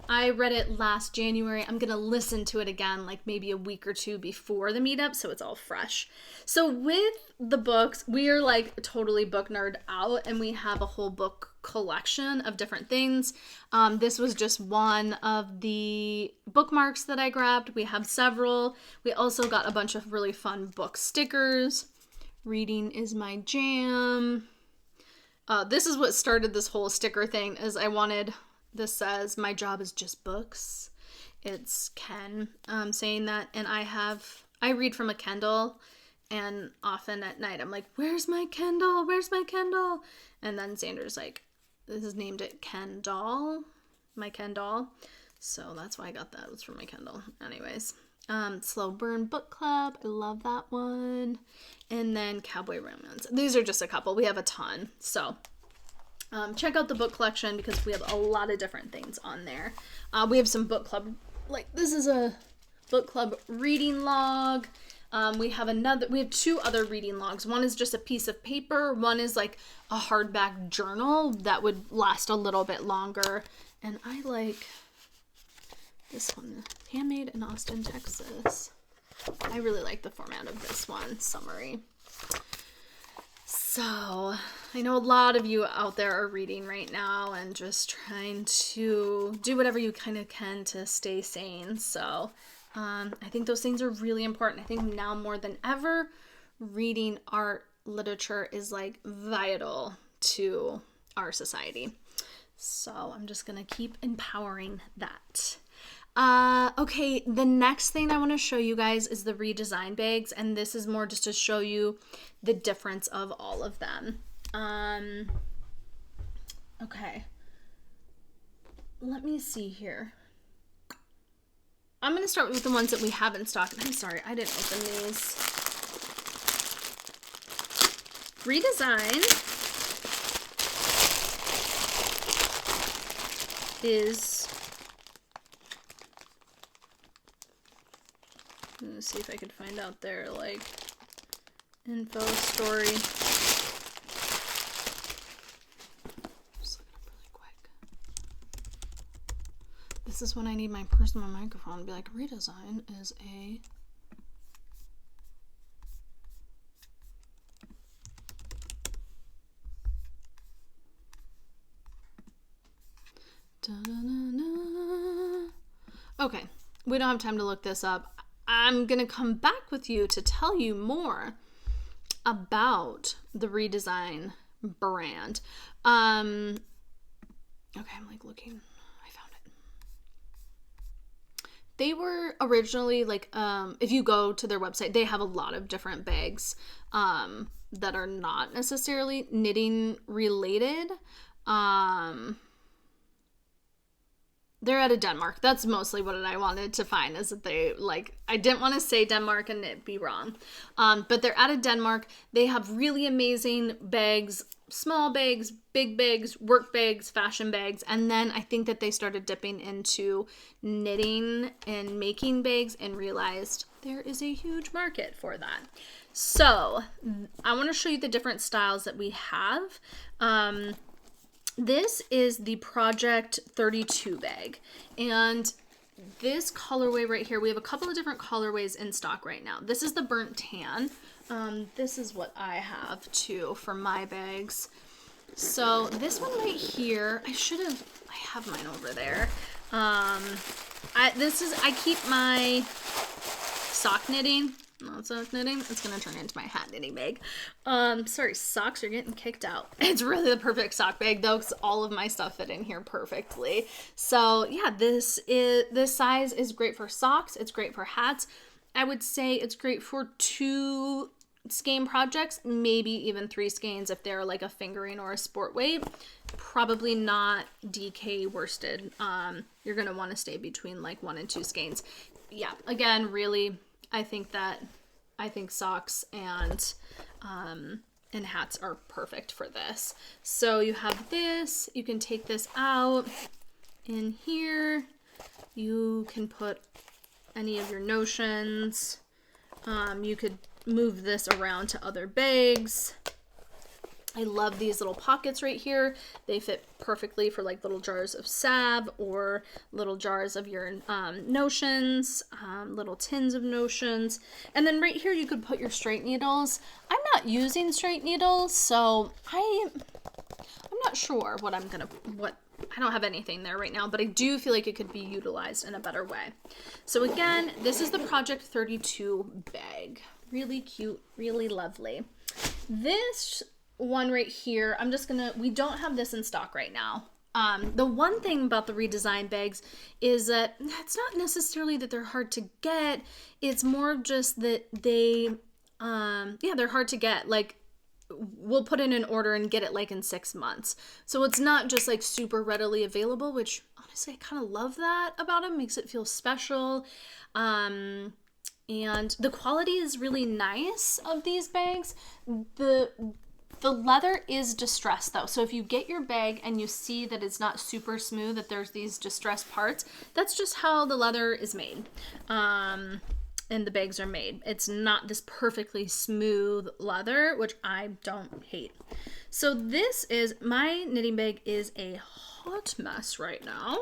I read it last January. I'm going to listen to it again, like maybe a week or two before the meetup, so it's all fresh. So with the books, we are like totally book nerd out, and we have a whole book collection of different things. This was just one of the bookmarks that I grabbed. We have several. We also got a bunch of really fun book stickers. Reading is my jam. This is what started this whole sticker thing, is this says, my job is just books. It's Ken saying that, and I read from a Kindle, and often at night I'm like, where's my Kindle? Where's my Kindle? And then Xander's like, this is named it Ken Doll, my Ken Doll. So that's why I got that. It was from my Kindle. Anyways, Slow Burn Book Club. I love that one. And then Cowboy Romance. These are just a couple. We have a ton. So check out the book collection because we have a lot of different things on there. We have some book club, like this is a book club reading log. We have two other reading logs. One is just a piece of paper. One is like a hardback journal that would last a little bit longer. And I like this one, handmade in Austin, Texas. I really like the format of this one, summary. So I know a lot of you out there are reading right now and just trying to do whatever you kind of can to stay sane. So I think those things are really important. I think now more than ever, reading art literature is like vital to our society. So I'm just going to keep empowering that. Okay, the next thing I want to show you guys is the redesign bags, and this is more just to show you the difference of all of them. Okay. Let me see here. I'm going to start with the ones that we have in stock. I'm sorry, I didn't open these. Redesign is, let's see if I could find out their like info story. Just look it up really quick. This is when I need my personal microphone to be like, redesign is a okay, we don't have time to look this up. I'm going to come back with you to tell you more about the redesign brand. Okay, I'm like looking. I found it. They were originally like, if you go to their website, they have a lot of different bags that are not necessarily knitting related. They're out of Denmark. That's mostly what I wanted to find, is that they, like, I didn't want to say Denmark and it be wrong. But they're out of Denmark. They have really amazing bags, small bags, big bags, work bags, fashion bags. And then I think that they started dipping into knitting and making bags and realized there is a huge market for that. So I want to show you the different styles that we have. This is the Project 32 bag, and this colorway right here, we have a couple of different colorways in stock right now. This is the burnt tan. This is what I have too for my bags. So this one right here, I have mine over there. I keep my sock knitting. Not sock knitting. It's gonna turn into my hat knitting bag. Sorry, socks are getting kicked out. It's really the perfect sock bag though, because all of my stuff fit in here perfectly. So yeah, this size is great for socks. It's great for hats. I would say it's great for 2 skein projects, maybe even 3 skeins if they're like a fingering or a sport weight. Probably not DK worsted. You're gonna want to stay between like 1 and 2 skeins. Yeah, again, really, I think socks and hats are perfect for this. So you have this. You can take this out. In here, you can put any of your notions. You could move this around to other bags. I love these little pockets right here. They fit perfectly for like little jars of salve or little jars of your notions, little tins of notions. And then right here you could put your straight needles. I'm not using straight needles, so I'm not sure I don't have anything there right now, but I do feel like it could be utilized in a better way. So again, this is the Project 32 bag. Really cute, really lovely. This one right here, we don't have this in stock right now. The one thing about the redesigned bags is that it's not necessarily that they're hard to get. It's more just that they're hard to get. Like, we'll put in an order and get it like in 6 months. So it's not just like super readily available, which honestly, I kind of love that about them. Makes it feel special. And the quality is really nice of these bags. The leather is distressed though. So if you get your bag and you see that it's not super smooth, that there's these distressed parts, that's just how the leather is made. And the bags are made. It's not this perfectly smooth leather, which I don't hate. So my knitting bag is a hot mess right now.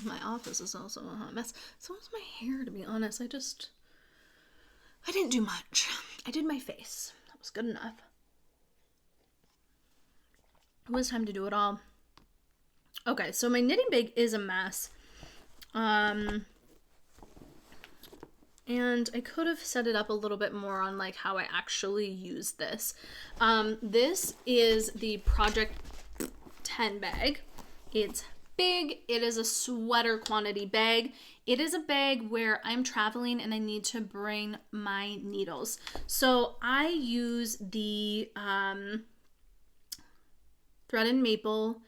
My office is also a hot mess. So is my hair, to be honest. I didn't do much. I did my face. That was good enough. It was time to do it all. Okay, so my knitting bag is a mess. And I could have set it up a little bit more on like how I actually use this. This is the Project 10 bag. It's big. It is a sweater quantity bag. It is a bag where I'm traveling and I need to bring my needles. So I use the Thread and Maple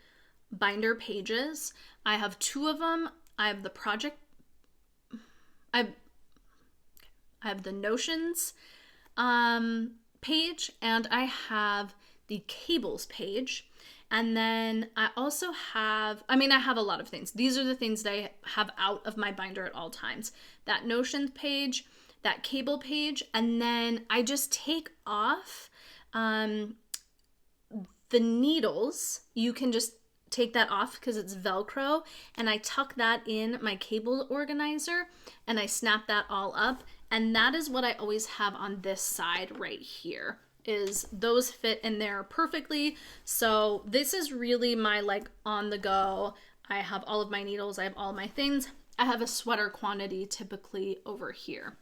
binder pages. I have 2 of them. I have the project. I have the notions page, and I have the cables page. And then I also have, I have a lot of things. These are the things that I have out of my binder at all times. That notions page, that cable page, and then I just take off the needles. You can just take that off because it's Velcro, and I tuck that in my cable organizer and I snap that all up. And that is what I always have on this side right here. Is those fit in there perfectly. So this is really my like on the go. I have all of my needles. I have all my things. I have a sweater quantity typically over here.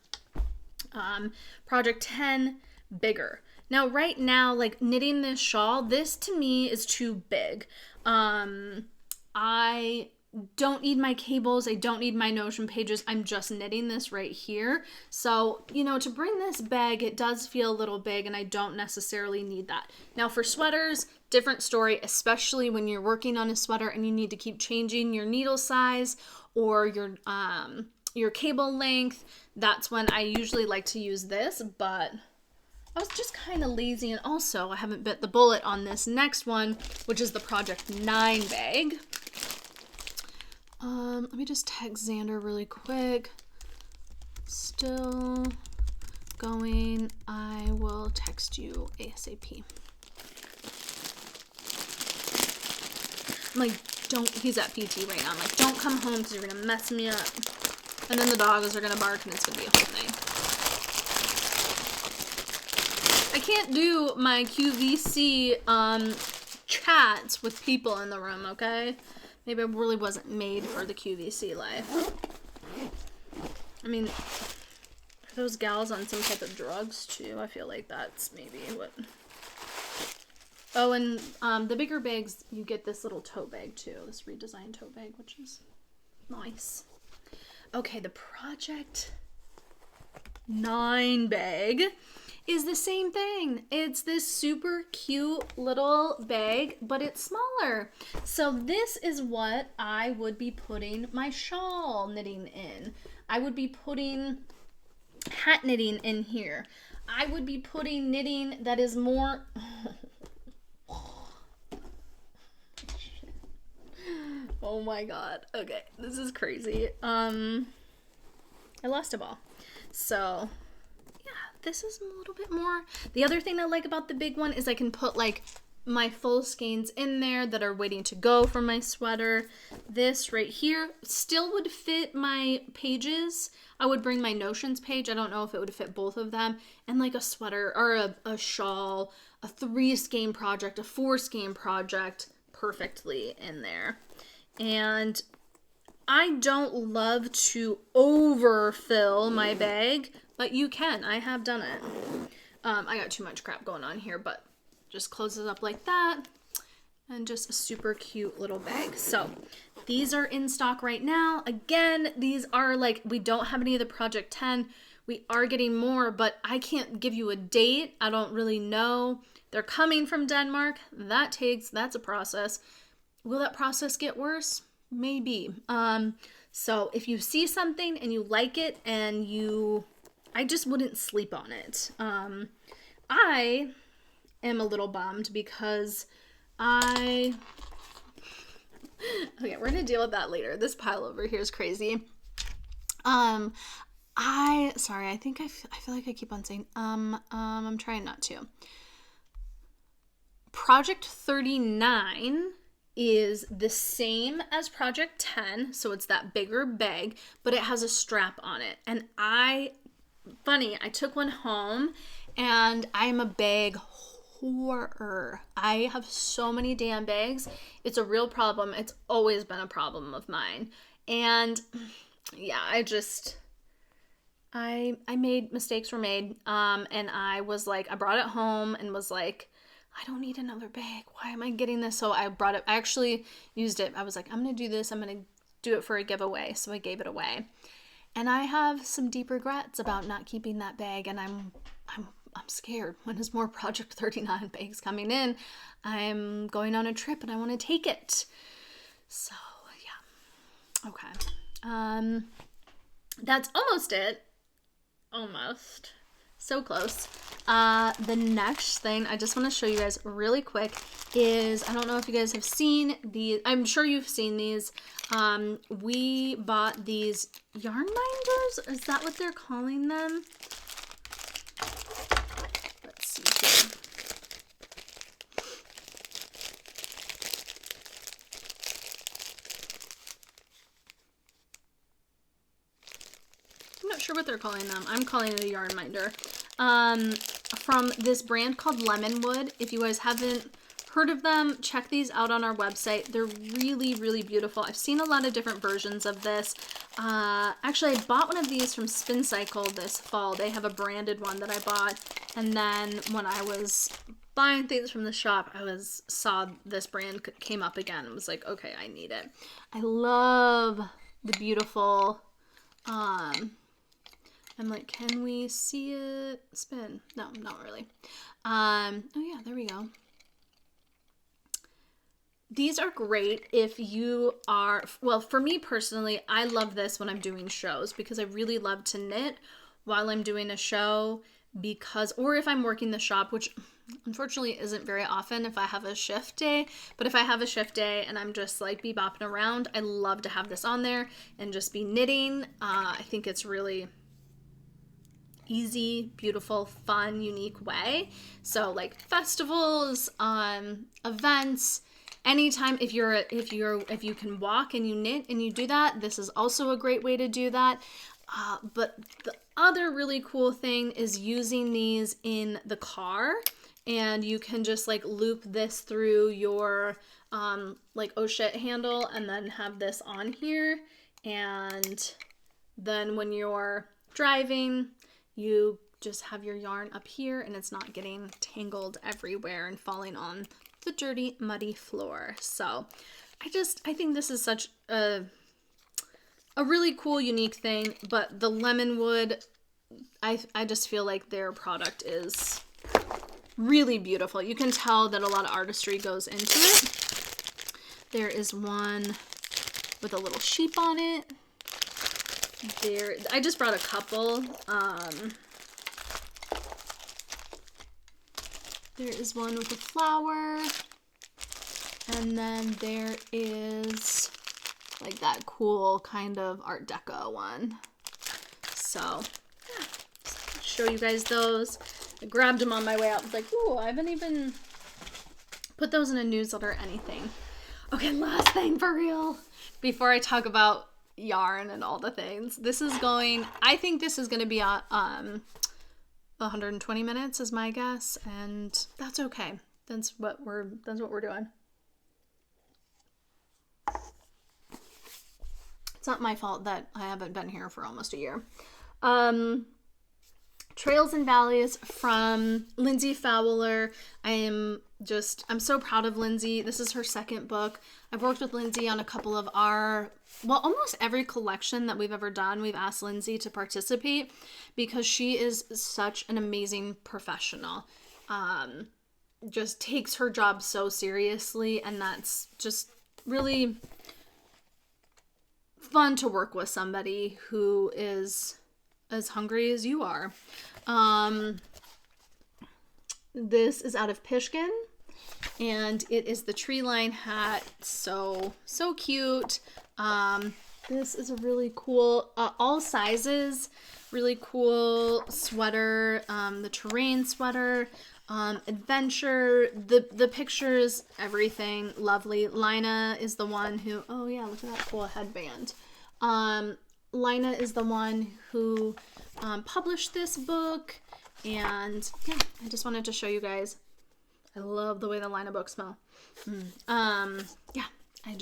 Project 10, bigger. Now right now, like knitting this shawl, this to me is too big. I don't need my cables. I don't need my notion pages. I'm just knitting this right here. So, to bring this bag, it does feel a little big and I don't necessarily need that. Now for sweaters, different story, especially when you're working on a sweater and you need to keep changing your needle size or your cable length. That's when I usually like to use this, but I was just kind of lazy, and also I haven't bit the bullet on this next one, which is the Project 9 bag. Let me just text Xander really quick. Still going. I will text you ASAP. I'm like, he's at PT right now. I'm like, don't come home because you're going to mess me up. And then the dogs are going to bark and it's going to be a whole thing. I can't do my QVC chats with people in the room, okay? Maybe I really wasn't made for the QVC life. I mean, are those gals on some type of drugs too? I feel like that's maybe what... Oh, and the bigger bags, you get this little tote bag too. This redesigned tote bag, which is nice. Okay, the Project 9 bag is the same thing. It's this super cute little bag, but it's smaller. So this is what I would be putting my shawl knitting in. I would be putting hat knitting in here. I would be putting knitting that is more... Oh my god. Okay, this is crazy. I lost a ball. So, yeah, this is a little bit more. The other thing I like about the big one is I can put like my full skeins in there that are waiting to go for my sweater. This right here still would fit my pages. I would bring my notions page. I don't know if it would fit both of them. And like a sweater or a shawl, a 3 skein project, a 4 skein project perfectly in there. And I don't love to overfill my bag, but you can. I have done it. I got too much crap going on here, but just close it up like that. And just a super cute little bag. So these are in stock right now. Again, these are like, we don't have any of the Project 10. We are getting more, but I can't give you a date. I don't really know. They're coming from Denmark. That's a process. Will that process get worse? Maybe. So if you see something and you like it and I just wouldn't sleep on it. I am a little bummed because okay, we're going to deal with that later. This pile over here is crazy. Sorry, I think I feel like I keep on saying, I'm trying not to. Project 39 is the same as Project 10, so it's that bigger bag, but it has a strap on it. And I took one home, and I am a bag horror. I have so many damn bags. It's a real problem. It's always been a problem of mine. And yeah, I made mistakes were made. And I was like, I brought it home and was like, I don't need another bag. Why am I getting this? So I brought it. I actually used it. I was like, I'm going to do this. I'm going to do it for a giveaway. So I gave it away. And I have some deep regrets about not keeping that bag. And I'm scared. When there's more Project 39 bags coming in, I'm going on a trip and I want to take it. So yeah. Okay. That's almost it. Almost. So close. The next thing I just want to show you guys really quick is, I don't know if you guys have seen these. I'm sure you've seen these. We bought these yarn minders. Is that what they're calling them? Let's see here. I'm not sure what they're calling them. I'm calling it a yarn minder. From this brand called Lemonwood. If you guys haven't heard of them, check these out on our website. They're really, really beautiful. I've seen a lot of different versions of this. Actually, I bought one of these from Spin Cycle this fall. They have a branded one that I bought. And then when I was buying things from the shop, saw this brand came up again and was like, okay, I need it. I love the beautiful, I'm like, can we see it spin? No, not really. Oh yeah, there we go. These are great if you are, well, for me personally, I love this when I'm doing shows because I really love to knit while I'm doing a show or if I'm working the shop, which unfortunately isn't very often if I have a shift day, but if I have a shift day and I'm just like bebopping around, I love to have this on there and just be knitting. I think it's really easy, beautiful, fun, unique way. So like festivals, events, anytime if you can walk and you knit and you do that, this is also a great way to do that. But the other really cool thing is using these in the car, and you can just like loop this through your like oh shit handle and then have this on here, and then when you're driving, you just have your yarn up here and it's not getting tangled everywhere and falling on the dirty, muddy floor. So I think this is such a really cool, unique thing. But the Lemonwood, I just feel like their product is really beautiful. You can tell that a lot of artistry goes into it. There is one with a little sheep on it. I just brought a couple. There is one with a flower, and then there is like that cool kind of Art Deco one. So yeah, show you guys those. I grabbed them on my way out. I was like, ooh, I haven't even put those in a newsletter or anything. Okay, last thing for real before I talk about yarn and all the things. I think this is going to be 120 minutes is my guess, and that's okay. That's what we're doing. It's not my fault that I haven't been here for almost a year. Trails and Valleys from Lindsay Fowler. I'm so proud of Lindsay. This is her second book. I've worked with Lindsay on a couple of almost every collection that we've ever done. We've asked Lindsay to participate because she is such an amazing professional. Just takes her job so seriously, and that's just really fun to work with somebody who is as hungry as you are. This is out of Pishkin, and it is the tree line hat. So cute. This is a really cool, all sizes, really cool sweater. The terrain sweater, adventure, the pictures, everything lovely. Lina is the one who, oh yeah, look at that cool headband. Lina is the one who published this book, and yeah, I just wanted to show you guys. I love the way the Lina books smell. Yeah, I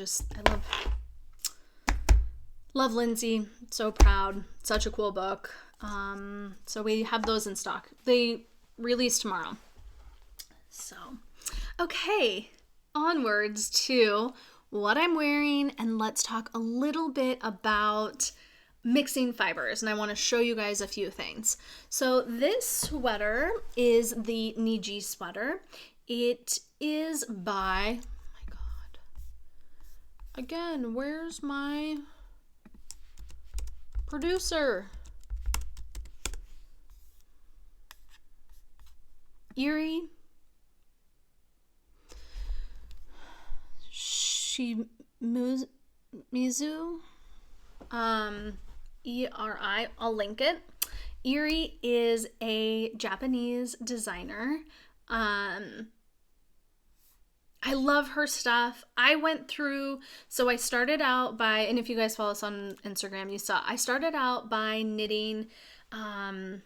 love Lindsay. So proud. Such a cool book. So we have those in stock. They release tomorrow. So, okay, onwards to what I'm wearing, and let's talk a little bit about mixing fibers, and I want to show you guys a few things. So this sweater is the Niji sweater. It is by, oh my god, again, where's my producer? Mizu. ERI, I'll link it. Eri is a Japanese designer. I love her stuff. I started out by, and if you guys follow us on Instagram, you saw, I started out by knitting a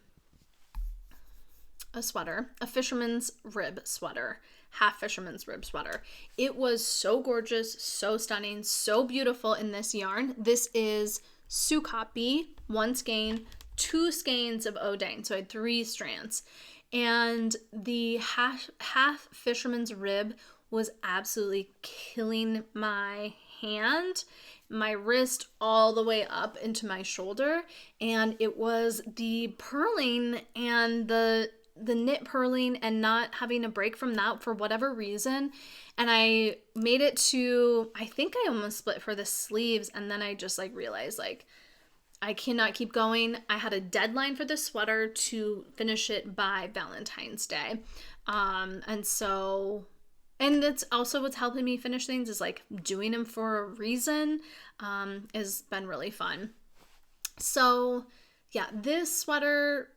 sweater, a fisherman's rib sweater, half fisherman's rib sweater. It was so gorgeous, so stunning, so beautiful in this yarn. This is Sukapi, 1 skein, 2 skeins of Odang. So I had 3 strands. And the half fisherman's rib was absolutely killing my hand, my wrist, all the way up into my shoulder. And it was the purling and the knit purling and not having a break from that for whatever reason. And I made it to, I think I almost split for the sleeves, and then I just realized I cannot keep going. I had a deadline for this sweater to finish it by Valentine's Day. And that's also what's helping me finish things, is doing them for a reason, has been really fun. So yeah, this sweater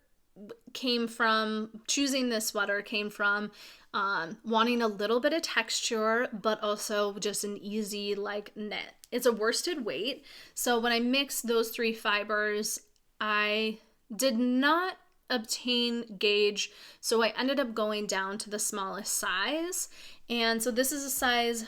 came from choosing this sweater came from wanting a little bit of texture, but also just an easy like knit. It's a worsted weight. So when I mixed those 3 fibers, I did not obtain gauge. So I ended up going down to the smallest size. And so this is a size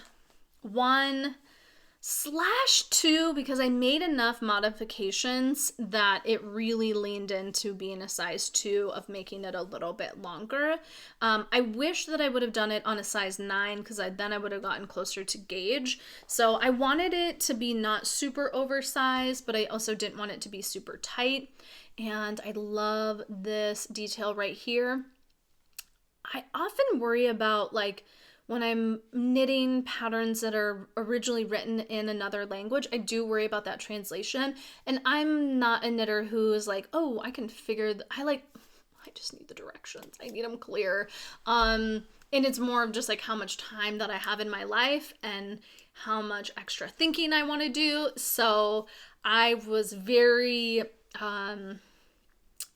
1/2 because I made enough modifications that it really leaned into being a size 2 of making it a little bit longer. I wish that I would have done it on a size 9 because then I would have gotten closer to gauge. So I wanted it to be not super oversized, but I also didn't want it to be super tight. And I love this detail right here. I often worry about like when I'm knitting patterns that are originally written in another language, I do worry about that translation. And I'm not a knitter who is like, oh, I can figure, I just need the directions. I need them clear. And it's more of just like how much time that I have in my life and how much extra thinking I want to do. So I was very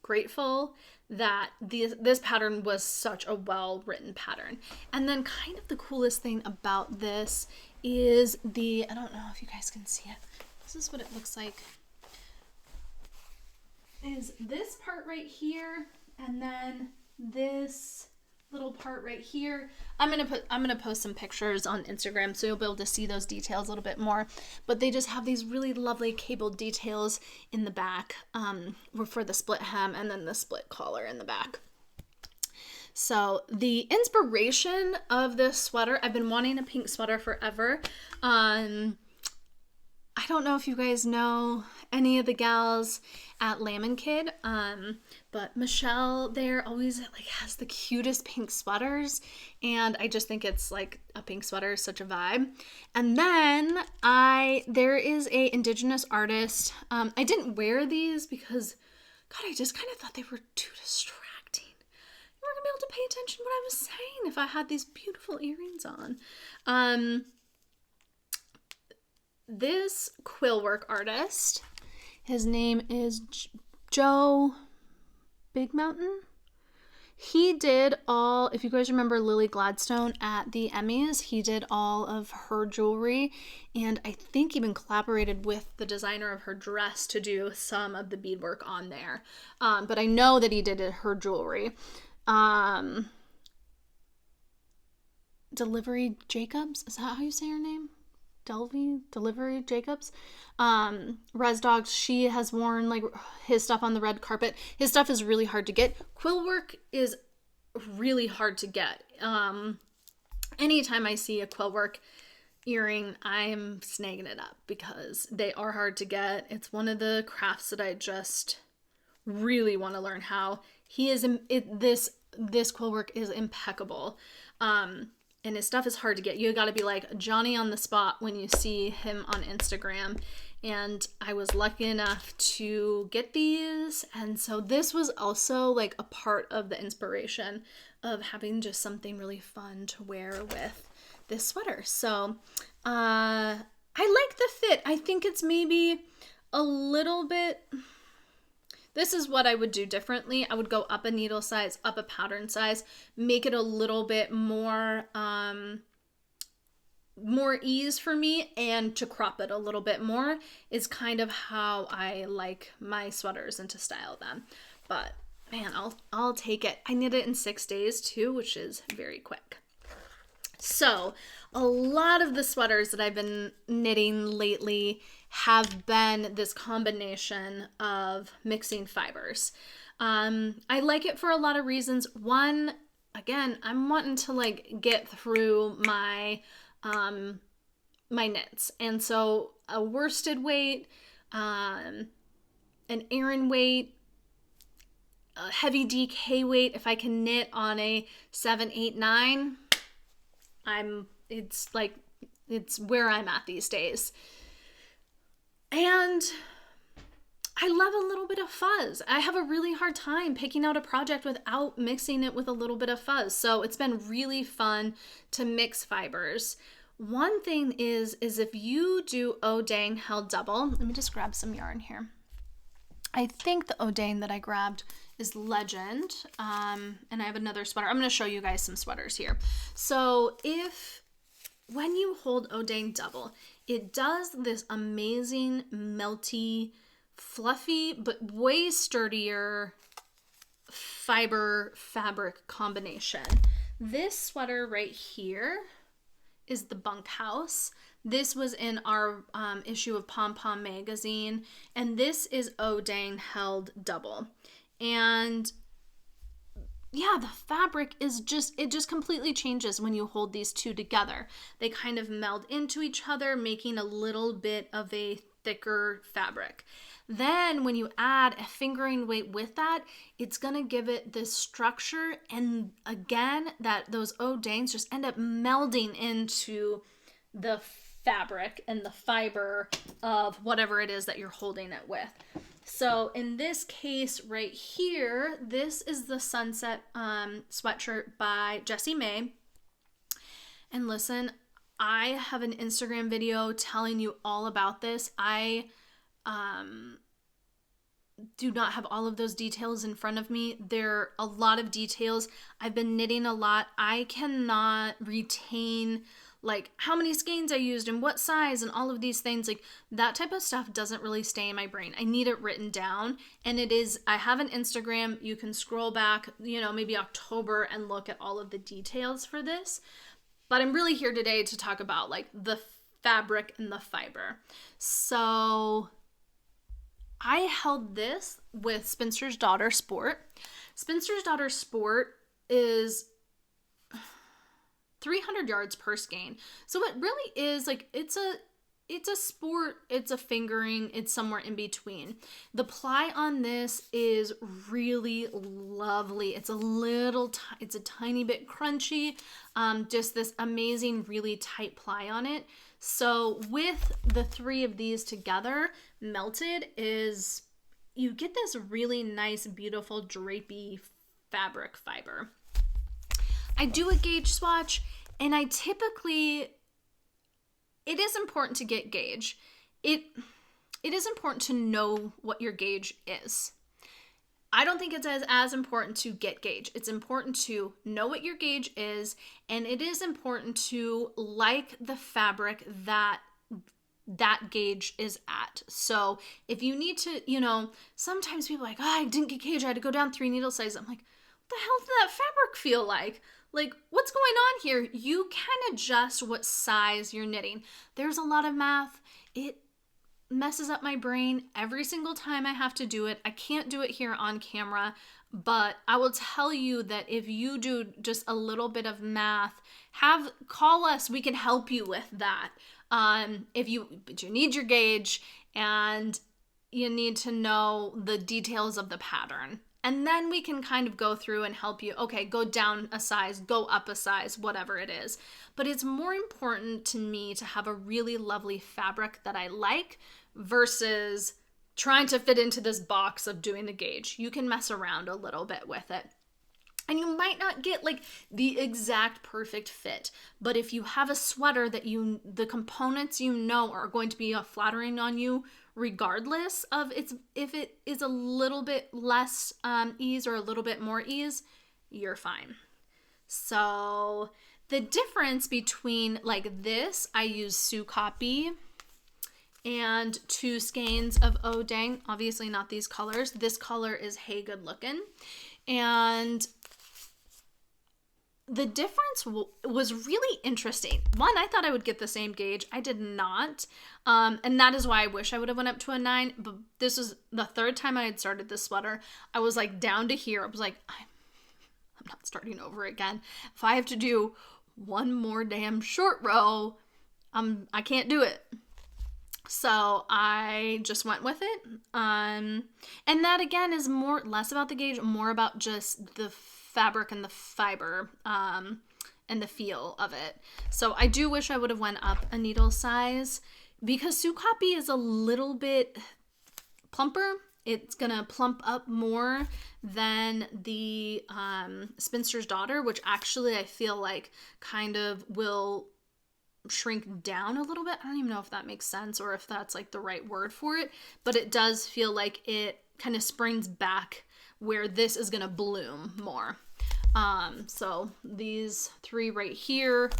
grateful that this pattern was such a well-written pattern. And then kind of the coolest thing about this is I don't know if you guys can see it. This is what it looks like. Is this part right here, and then this little part right here. I'm gonna post some pictures on Instagram so you'll be able to see those details a little bit more. But they just have these really lovely cabled details in the back for the split hem and then the split collar in the back. So the inspiration of this sweater, I've been wanting a pink sweater forever. I don't know if you guys know any of the gals at Lemonwood, but Michelle there always like has the cutest pink sweaters, and I just think it's like a pink sweater is such a vibe. And then there is a indigenous artist. I didn't wear these because, God, I just kind of thought they were too distracting. You weren't gonna be able to pay attention to what I was saying if I had these beautiful earrings on. This quill work artist, his name is Joe Big Mountain. He did all, if you guys remember Lily Gladstone at the Emmys, he did all of her jewelry, and I think even collaborated with the designer of her dress to do some of the beadwork on there. But I know that he did her jewelry. Delivery Jacobs, is that how you say her name? Delivery Jacobs. Res Dogs, she has worn like his stuff on the red carpet. His stuff is really hard to get. Quill work is really hard to get. Anytime I see a quill work earring, I'm snagging it up because they are hard to get. It's one of the crafts that I just really want to learn how. This quill work is impeccable. And his stuff is hard to get. You gotta be like Johnny on the spot when you see him on Instagram. And I was lucky enough to get these. And so this was also like a part of the inspiration of having just something really fun to wear with this sweater. So I like the fit. I think it's maybe a little bit... This is what I would do differently. I would go up a needle size, up a pattern size, make it a little bit more ease for me, and to crop it a little bit more is kind of how I like my sweaters and to style them. But man, I'll take it. I knit it in 6 days too, which is very quick. So a lot of the sweaters that I've been knitting lately have been this combination of mixing fibers. I like it for a lot of reasons. One, again, I'm wanting to like get through my my knits, and so a worsted weight, an Aran weight, a heavy DK weight. If I can knit on a 7, 8, 9, it's where I'm at these days. And I love a little bit of fuzz. I have a really hard time picking out a project without mixing it with a little bit of fuzz. So it's been really fun to mix fibers. One thing is if you do Oh Dang Held Double, let me just grab some yarn here. I think the Oh Dang that I grabbed is Legend. And I have another sweater. I'm going to show you guys some sweaters here. So when you hold Odang Double, it does this amazing, melty, fluffy, but way sturdier fiber fabric combination. This sweater right here is the Bunkhouse. This was in our issue of Pom Pom magazine, and this is Odang held double. And yeah, the fabric is it just completely changes when you hold these two together. They kind of meld into each other, making a little bit of a thicker fabric. Then when you add a fingering weight with that, it's gonna give it this structure, and again, those Odangs just end up melding into the fabric and the fiber of whatever it is that you're holding it with. So in this case right here, this is the Sunset sweatshirt by Jessie May. And listen, I have an Instagram video telling you all about this. I do not have all of those details in front of me. There are a lot of details. I've been knitting a lot. I cannot retain like how many skeins I used and what size and all of these things. Like that type of stuff doesn't really stay in my brain. I need it written down, and I have an Instagram. You can scroll back, maybe October and look at all of the details for this. But I'm really here today to talk about like the fabric and the fiber. So I held this with Spinster's Daughter Sport. Spinster's Daughter Sport is 300 yards per skein. So it really is like, it's a sport, it's a fingering, it's somewhere in between. The ply on this is really lovely. It's it's a tiny bit crunchy, just this amazing, really tight ply on it. So with the three of these together, melted you get this really nice, beautiful, drapey fabric fiber. I do a gauge swatch, and it is important to get gauge. It is important to know what your gauge is. I don't think it's as important to get gauge. It's important to know what your gauge is, and it is important to like the fabric that gauge is at. So if you need to, sometimes people are like, I didn't get gauge, I had to go down 3 needle sizes. I'm like, what the hell did that fabric feel like? Like, what's going on here? You can adjust what size you're knitting. There's a lot of math. It messes up my brain every single time I have to do it. I can't do it here on camera, but I will tell you that if you do just a little bit of math, call us. We can help you with that. But you need your gauge, and you need to know the details of the pattern. And then we can kind of go through and help you, okay, go down a size, go up a size, whatever it is. But it's more important to me to have a really lovely fabric that I like versus trying to fit into this box of doing the gauge. You can mess around a little bit with it. And you might not get like the exact perfect fit, but if you have a sweater that the components are going to be flattering on you, regardless of if it is a little bit less ease or a little bit more ease, you're fine. So the difference between like this, I use Sue Copy and 2 skeins of Odang, obviously not these colors. This color is Hey Good Lookin', and the difference was really interesting. One, I thought I would get the same gauge. I did not. And that is why I wish I would have went up to a 9. But this was the 3rd time I had started this sweater. I was like down to here. I was like, I'm not starting over again. If I have to do one more damn short row, I can't do it. So I just went with it. And that again is less about the gauge, more about just the fabric and the fiber and the feel of it. So I do wish I would have went up a needle size because Sue Copy is a little bit plumper. It's gonna plump up more than the Spinster's Daughter, which actually I feel like kind of will shrink down a little bit. I don't even know if that makes sense or if that's like the right word for it, but it does feel like it kind of springs back where this is gonna bloom more. So these 3 right here,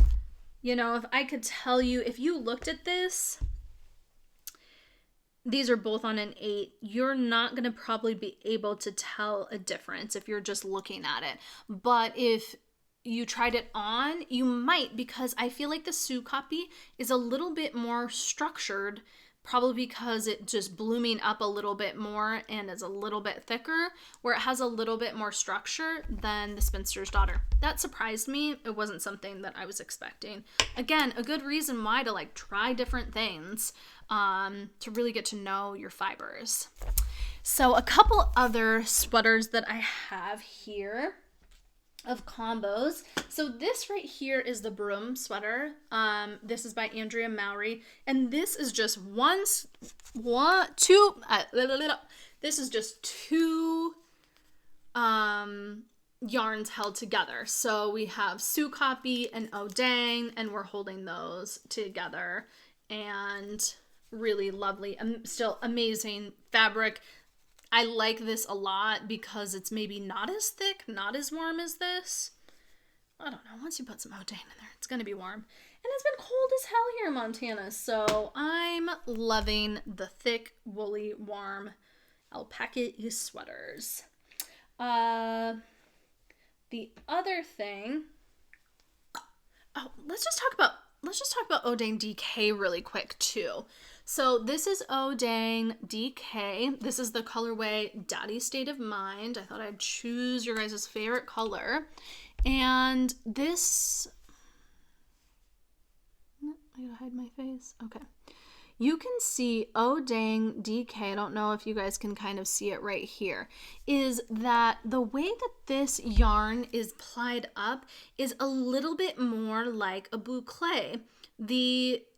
you know, if I could tell you, if you looked at this, these are both on an 8, you're not going to probably be able to tell a difference if you're just looking at it. But if you tried it on, you might, because I feel like the Sue copy is a little bit more structured, probably because it just blooming up a little bit more and is a little bit thicker, where it has a little bit more structure than the Spinster's Daughter. That surprised me. It wasn't something that I was expecting. Again, a good reason why to like try different things, to really get to know your fibers. So a couple other sweaters that I have here of combos. So this right here is the Broom sweater. This is by Andrea Mowry, and this is just this is just 2 yarns held together. So we have Sue copy and Oh Dang, and we're holding those together, and really lovely, still amazing fabric. I like this a lot because it's maybe not as thick, not as warm as this. I don't know. Once you put some Odane in there, it's going to be warm. And it's been cold as hell here in Montana. So I'm loving the thick, woolly, warm alpaca-y sweaters. The other thing. Oh, let's just talk about Odane DK really quick too. So this is Odane DK. This is the colorway Daddy State of Mind. I thought I'd choose your guys' favorite color. And this, I gotta hide my face. Okay. You can see Odane DK, I don't know if you guys can kind of see it right here, is that the way that this yarn is plied up is a little bit more like a boucle.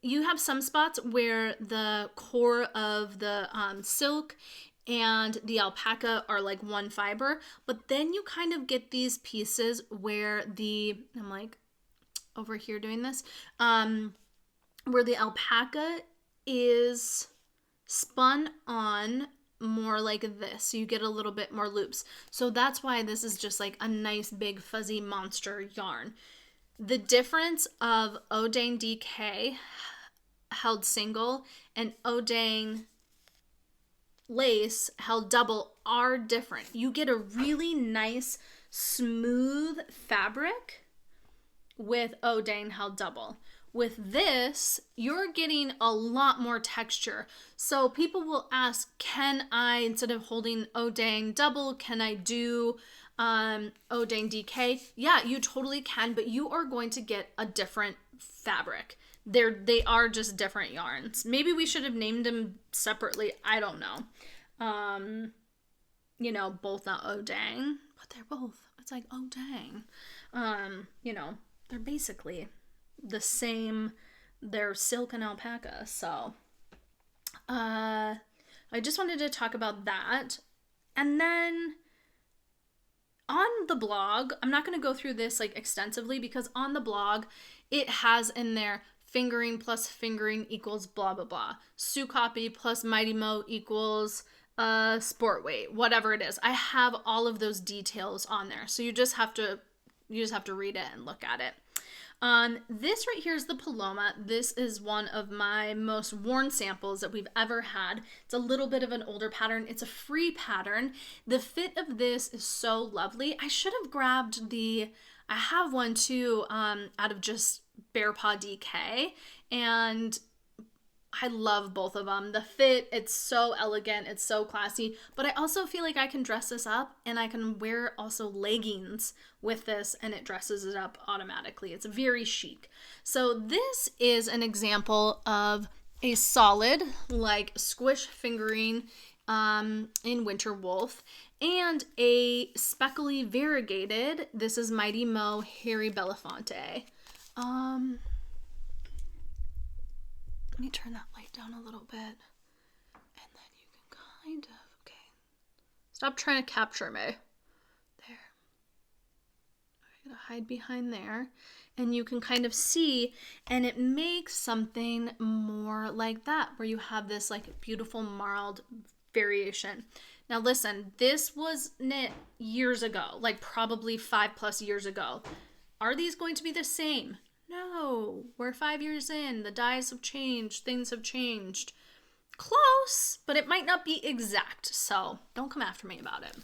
You have some spots where the core of the silk and the alpaca are like one fiber, but then you kind of get these pieces where I'm like over here doing this, where the alpaca is spun on more like this. So you get a little bit more loops. So that's why this is just like a nice big fuzzy monster yarn. The difference of Odane DK held single and Odane lace held double are different. You get a really nice smooth fabric with Odane held double. With this, you're getting a lot more texture. So people will ask, can I, instead of holding Odane double, can I do Odane DK? Yeah, you totally can, but you are going to get a different fabric. They are just different yarns. Maybe we should have named them separately. I don't know. You know, both not Odang, but they're both. It's like, oh dang. You know, they're basically the same. They're silk and alpaca. So I just wanted to talk about that. And then on the blog, I'm not going to go through this like extensively because on the blog it has in there fingering plus fingering equals blah blah blah. Sue copy plus Mighty Mo equals sport weight, whatever it is. I have all of those details on there. So you just have to read it and look at it. This right here is the Paloma. This is one of my most worn samples that we've ever had. It's a little bit of an older pattern. It's a free pattern. The fit of this is so lovely. I should have grabbed I have one too, out of just Bear Paw DK, and I love both of them. The fit, it's so elegant, it's so classy, but I also feel like I can dress this up and I can wear also leggings with this and it dresses it up automatically. It's very chic. So this is an example of a solid, like squish fingering in Winter Wolf, and a speckly variegated. This is Mighty Mo Harry Belafonte. Let me turn that light down a little bit. And then you can kind of, okay. Stop trying to capture me. There. I'm gonna hide behind there. And you can kind of see, and it makes something more like that, where you have this like beautiful marled variation. Now listen, this was knit years ago, like probably 5+ years ago. Are these going to be the same? No, we're 5 years in. The dyes have changed. Things have changed. Close, but it might not be exact. So don't come after me about it.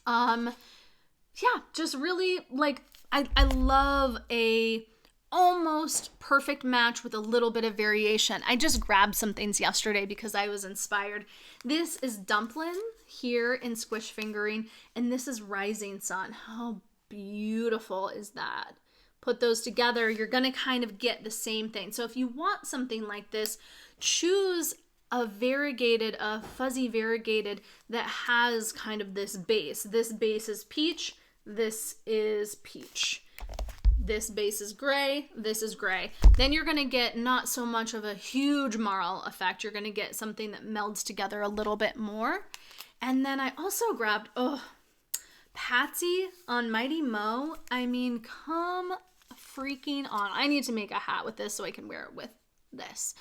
Yeah, just really like, I love a almost perfect match with a little bit of variation. I just grabbed some things yesterday because I was inspired. This is Dumpling here in Squish Fingering, and this is Rising Sun. How beautiful is that? Put those together, you're gonna kind of get the same thing. So if you want something like this, choose a variegated, a fuzzy variegated that has kind of this base. This base is peach, this is peach. This base is gray, this is gray. Then you're gonna get not so much of a huge marl effect. You're gonna get something that melds together a little bit more. And then I also grabbed, Patsy on Mighty Mo. I mean, come freaking on. I need to make a hat with this so I can wear it with this.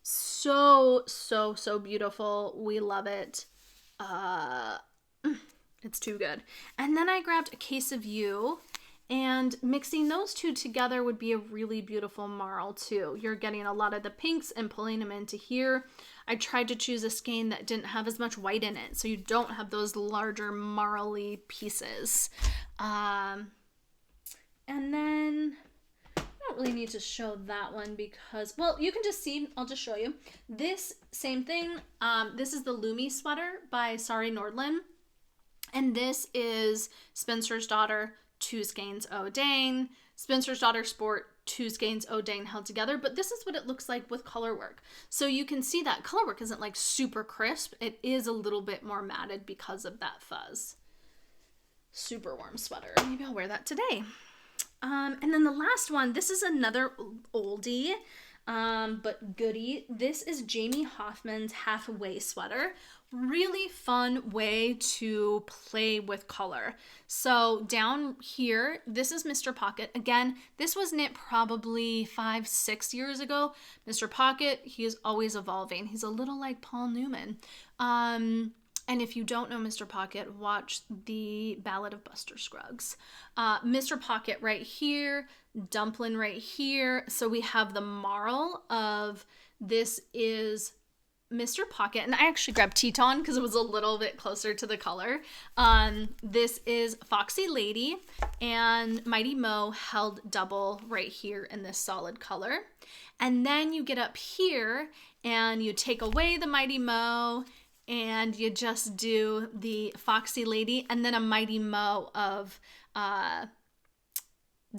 So, so, so beautiful. We love it. It's too good. And then I grabbed A Case of You, and mixing those two together would be a really beautiful marl too. You're getting a lot of the pinks and pulling them into here. I tried to choose a skein that didn't have as much white in it, so you don't have those larger marly pieces. And then I don't really need to show that one because, well, you can just see, I'll just show you. This same thing, this is the Lumi sweater by Sari Nordlund. And this is Spencer's Daughter, 2 skeins O'Dane, Spencer's Daughter Sport, 2 skeins O'Dane held together, but this is what it looks like with color work. So you can see that color work isn't like super crisp. It is a little bit more matted because of that fuzz. Super warm sweater. Maybe I'll wear that today. And then the last one, this is another oldie, but goodie. This is Jamie Hoffman's Halfway sweater. Really fun way to play with color. So down here, this is Mr. Pocket. Again, this was knit probably 5-6 years ago. Mr. Pocket, he is always evolving. He's a little like Paul Newman. And if you don't know Mr. Pocket, watch the Ballad of Buster Scruggs. Mr. Pocket right here, Dumpling right here. So we have the marl of this is Mr. Pocket, and I actually grabbed Teton because it was a little bit closer to the color. This is Foxy Lady, and Mighty Mo held double right here in this solid color. And then you get up here and you take away the Mighty Mo and you just do the Foxy Lady and then a Mighty Mo of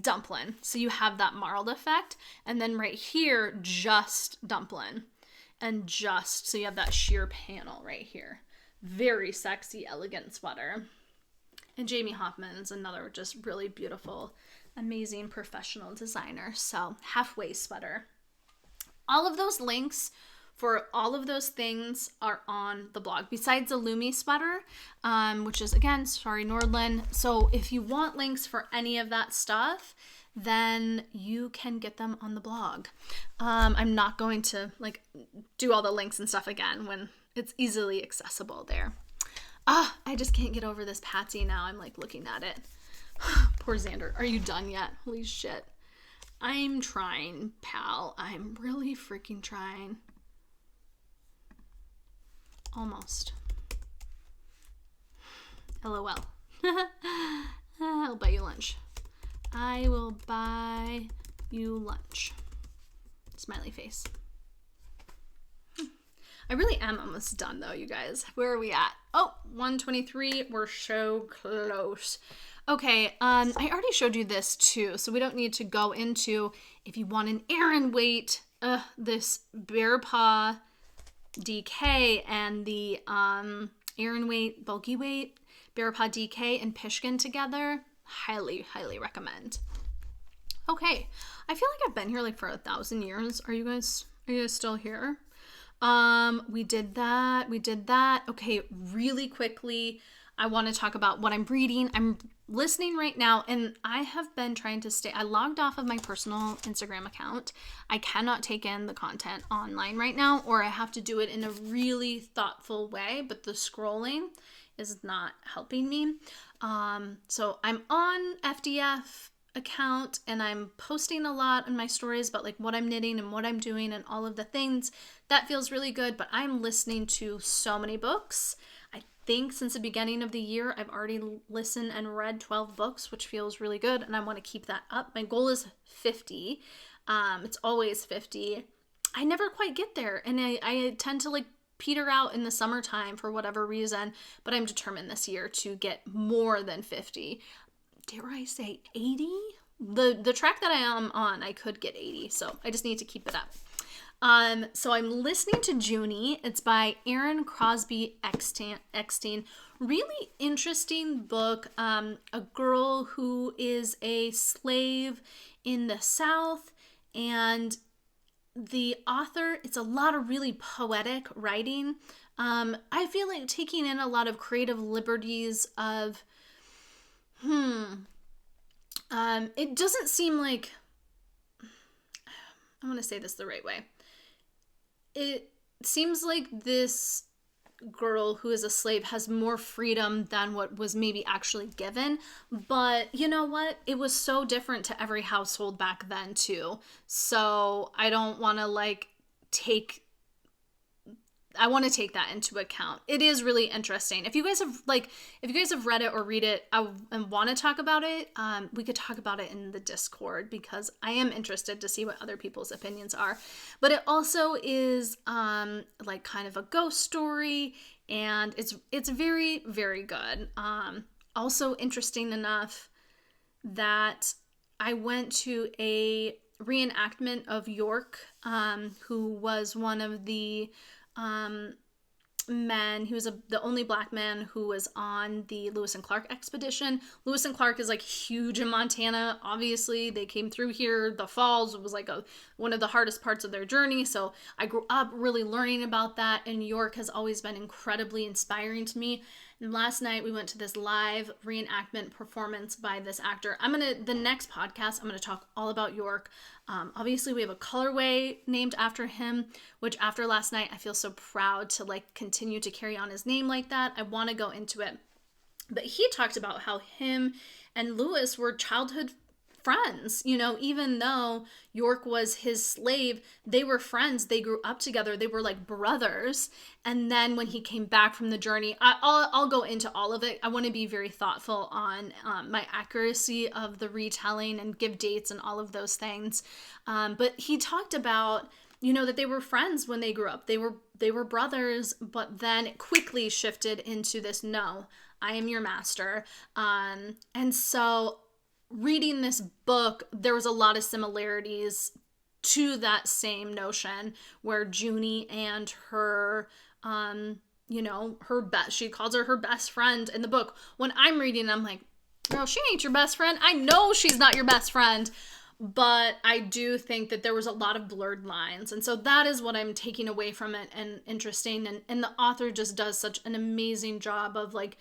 Dumpling. So you have that marled effect, and then right here just Dumpling. And just, so you have that sheer panel right here. Very sexy, elegant sweater. And Jamie Hoffman is another just really beautiful, amazing professional designer. So, Halfway sweater. All of those links for all of those things are on the blog. Besides the Lumi sweater, which is, again, Sari Nordlund. So, if you want links for any of that stuff, then you can get them on the blog. I'm not going to like do all the links and stuff again when it's easily accessible there. I just can't get over this Patsy now. I'm like looking at it. Poor Xander. Are you done yet? Holy shit. I'm trying, pal. I'm really freaking trying. Almost. LOL. I'll buy you lunch. I will buy you lunch. Smiley face. I really am almost done though, you guys. Where are we at? Oh, 123. We're so close. Okay, I already showed you this too, so we don't need to go into if you want an Aran weight, this Bear Paw DK and the Aran weight, bulky weight, Bear Paw DK and Pishkin together. Highly, highly recommend. Okay, I feel like I've been here like for 1,000 years. Are you guys still here? We did that. Okay, really quickly. I want to talk about what I'm reading. I'm listening right now, and I have been trying to I logged off of my personal Instagram account. I cannot take in the content online right now, or I have to do it in a really thoughtful way, but the scrolling is not helping me. So I'm on FDF account, and I'm posting a lot in my stories about like what I'm knitting and what I'm doing and all of the things. That feels really good, but I'm listening to so many books. I think since the beginning of the year, I've already listened and read 12 books, which feels really good, and I want to keep that up. My goal is 50. It's always 50. I never quite get there, and I tend to like peter out in the summertime for whatever reason, but I'm determined this year to get more than 50. Dare I say 80? The track that I am on, I could get 80, so I just need to keep it up. So I'm listening to Junie. It's by Erin Crosby Eckstein. Really interesting book. A girl who is a slave in the South, and the author, it's a lot of really poetic writing. I feel like taking in a lot of creative liberties of, it doesn't seem like, I want to say this the right way. It seems like this girl who is a slave has more freedom than what was maybe actually given, but you know what? It was so different to every household back then too. So I don't want to I want to take that into account. It is really interesting. If you guys have read it or read it and want to talk about it, we could talk about it in the Discord, because I am interested to see what other people's opinions are. But it also is like kind of a ghost story, and it's very, very good. Also interesting enough that I went to a reenactment of York, who was one of the men. He was the only black man who was on the Lewis and Clark expedition. Lewis and Clark is like huge in Montana. Obviously, they came through here. The falls was like one of the hardest parts of their journey. So I grew up really learning about that, and York has always been incredibly inspiring to me. And last night we went to this live reenactment performance by this actor. The next podcast, I'm going to talk all about York. Obviously we have a colorway named after him, which after last night, I feel so proud to like continue to carry on his name like that. I want to go into it. But he talked about how him and Lewis were childhood friends. You know, even though York was his slave, they were friends. They grew up together. They were like brothers. And then when he came back from the journey, I'll go into all of it. I want to be very thoughtful on my accuracy of the retelling and give dates and all of those things. But he talked about, you know, that they were friends when they grew up. They were brothers, but then it quickly shifted into this, no, I am your master. And so reading this book, there was a lot of similarities to that same notion, where Junie and her, she calls her best friend in the book. When I'm reading, I'm like, girl, she ain't your best friend. I know she's not your best friend. But I do think that there was a lot of blurred lines. And so that is what I'm taking away from it, and interesting. And the author just does such an amazing job of like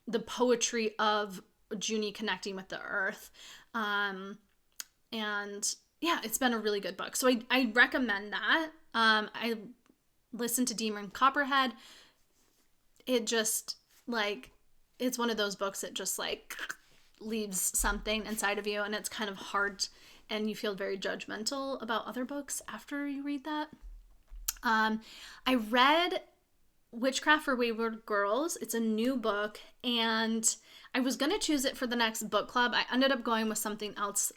the poetry of Junie connecting with the earth. And yeah, it's been a really good book. So I recommend that. I listened to Demon Copperhead. It just like, it's one of those books that just like leaves something inside of you, and it's kind of hard, and you feel very judgmental about other books after you read that. I read Witchcraft for Wayward Girls. It's a new book, and I was going to choose it for the next book club. I ended up going with something else,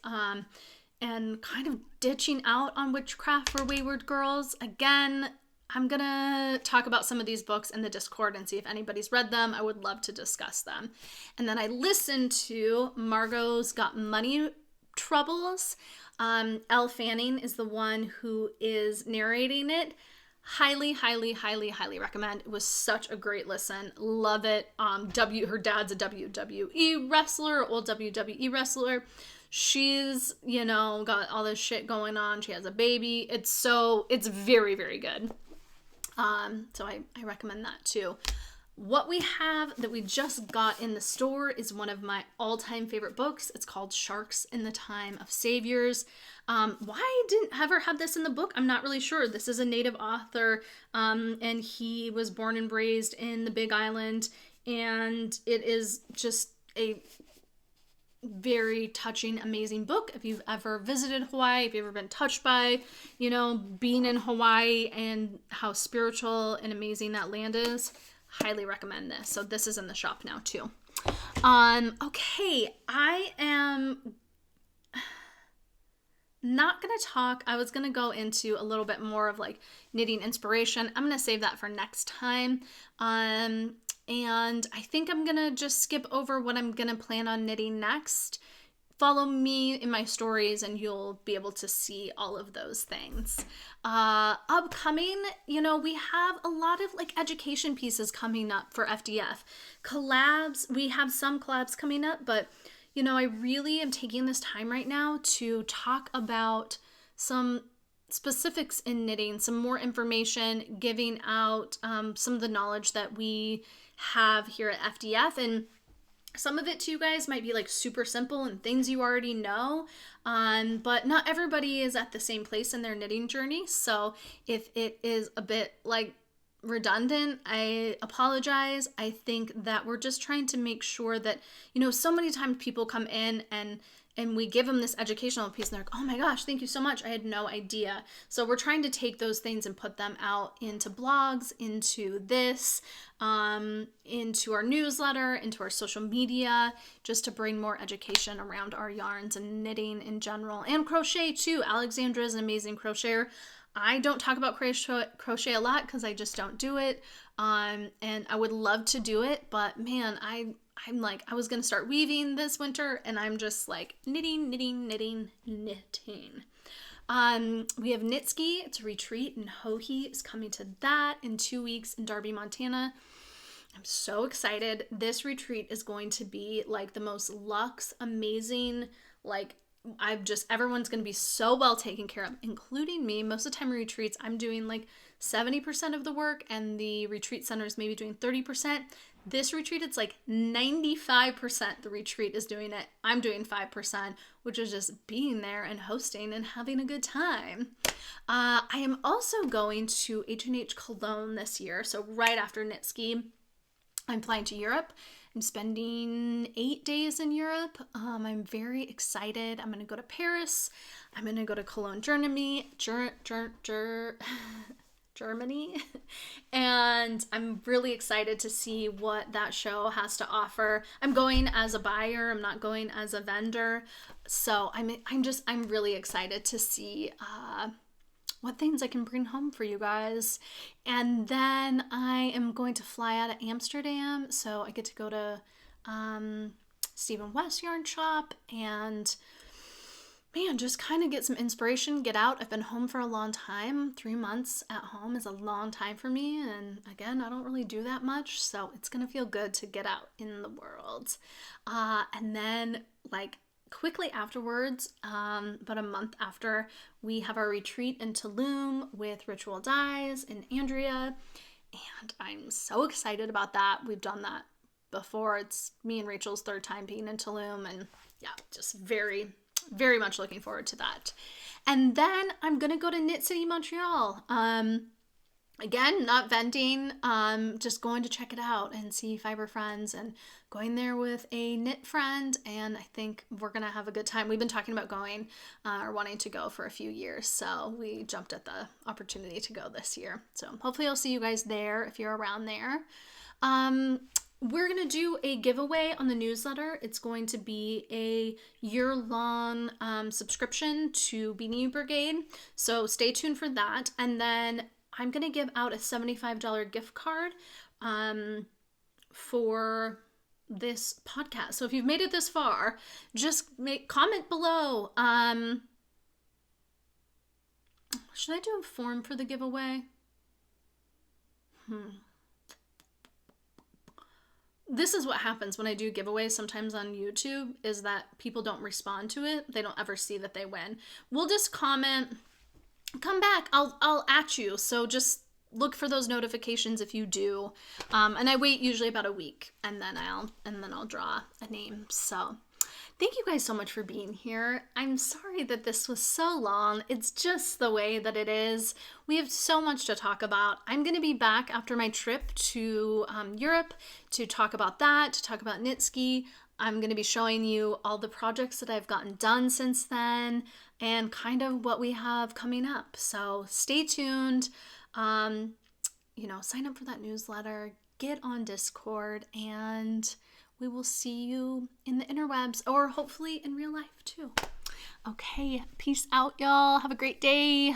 and kind of ditching out on Witchcraft for Wayward Girls. Again, I'm going to talk about some of these books in the Discord and see if anybody's read them. I would love to discuss them. And then I listened to Margot's Got Money Troubles. Elle Fanning is the one who is narrating it. Highly, highly, highly, highly recommend. It was such a great listen. Love it. Her dad's a WWE wrestler, old WWE wrestler. She's, got all this shit going on. She has a baby. It's very, very good. So I recommend that too. what we have that we just got in the store is one of my all-time favorite books. It's called Sharks in the Time of Savors. Why I didn't ever have this in the book, I'm not really sure. This is a native author, and he was born and raised in the Big Island, and it is just a very touching, amazing book. If you've ever visited Hawaii, if you've ever been touched by, being in Hawaii and how spiritual and amazing that land is, highly recommend this. So this is in the shop now too. Okay, I am not going to talk. I was going to go into a little bit more of like knitting inspiration. I'm going to save that for next time. And I think I'm going to just skip over what I'm going to plan on knitting next. Follow me in my stories and you'll be able to see all of those things. Upcoming, we have a lot of like education pieces coming up for FDF. Collabs, we have some collabs coming up, but I really am taking this time right now to talk about some specifics in knitting, some more information, giving out some of the knowledge that we have here at FDF. And some of it to you guys might be like super simple and things you already know, but not everybody is at the same place in their knitting journey. So if it is a bit like redundant, I apologize. I think that we're just trying to make sure that, so many times people come in and we give them this educational piece and they're like, oh my gosh, thank you so much. I had no idea. So we're trying to take those things and put them out into blogs, into this, into our newsletter, into our social media, just to bring more education around our yarns and knitting in general, and crochet too. Alexandra is an amazing crocheter. I don't talk about crochet a lot because I just don't do it. And I would love to do it, but man, I'm like, I was going to start weaving this winter and I'm just like knitting. We have Knitski. It's a retreat in Hohi is coming to that in 2 weeks in Darby, Montana. I'm so excited. This retreat is going to be like the most luxe, amazing, like everyone's going to be so well taken care of, including me. Most of the time retreats, I'm doing like 70% of the work and the retreat center is maybe doing 30%. This retreat, it's like 95% the retreat is doing it. I'm doing 5%, which is just being there and hosting and having a good time. I am also going to H&H Cologne this year. So right after Knitski, I'm flying to Europe. I'm spending 8 days in Europe. I'm very excited. I'm going to go to Paris. I'm going to go to Cologne, Germany. Germany. And I'm really excited to see what that show has to offer. I'm going as a buyer. I'm not going as a vendor. So I'm really excited to see what things I can bring home for you guys. And then I am going to fly out of Amsterdam. So I get to go to Stephen West Yarn Shop and just kind of get some inspiration, get out. I've been home for a long time. 3 months at home is a long time for me. And again, I don't really do that much. So it's going to feel good to get out in the world. And then like quickly afterwards, about a month after, we have our retreat in Tulum with Ritual Dyes and Andrea. And I'm so excited about that. We've done that before. It's me and Rachel's 3rd time being in Tulum. And yeah, just very much looking forward to that. And then I'm going to go to Knit City, Montreal. Again, not vending, just going to check it out and see fiber friends and going there with a knit friend. And I think we're going to have a good time. We've been talking about going or wanting to go for a few years. So we jumped at the opportunity to go this year. So hopefully I'll see you guys there if you're around there. We're going to do a giveaway on the newsletter. It's going to be a year-long subscription to Beanie Brigade. So stay tuned for that. And then I'm going to give out a $75 gift card for this podcast. So if you've made it this far, just comment below. Should I do a form for the giveaway? This is what happens when I do giveaways sometimes on YouTube, is that people don't respond to it. They don't ever see that they win. We'll just comment, come back, I'll at you. So just look for those notifications if you do. And I wait usually about a week, and then I'll draw a name. So thank you guys so much for being here. I'm sorry that this was so long. It's just the way that it is. We have so much to talk about. I'm going to be back after my trip to Europe to talk about that, to talk about Knitski. I'm going to be showing you all the projects that I've gotten done since then and kind of what we have coming up. So stay tuned. Sign up for that newsletter, get on Discord, and we will see you in the interwebs, or hopefully in real life too. Okay, peace out, y'all. Have a great day.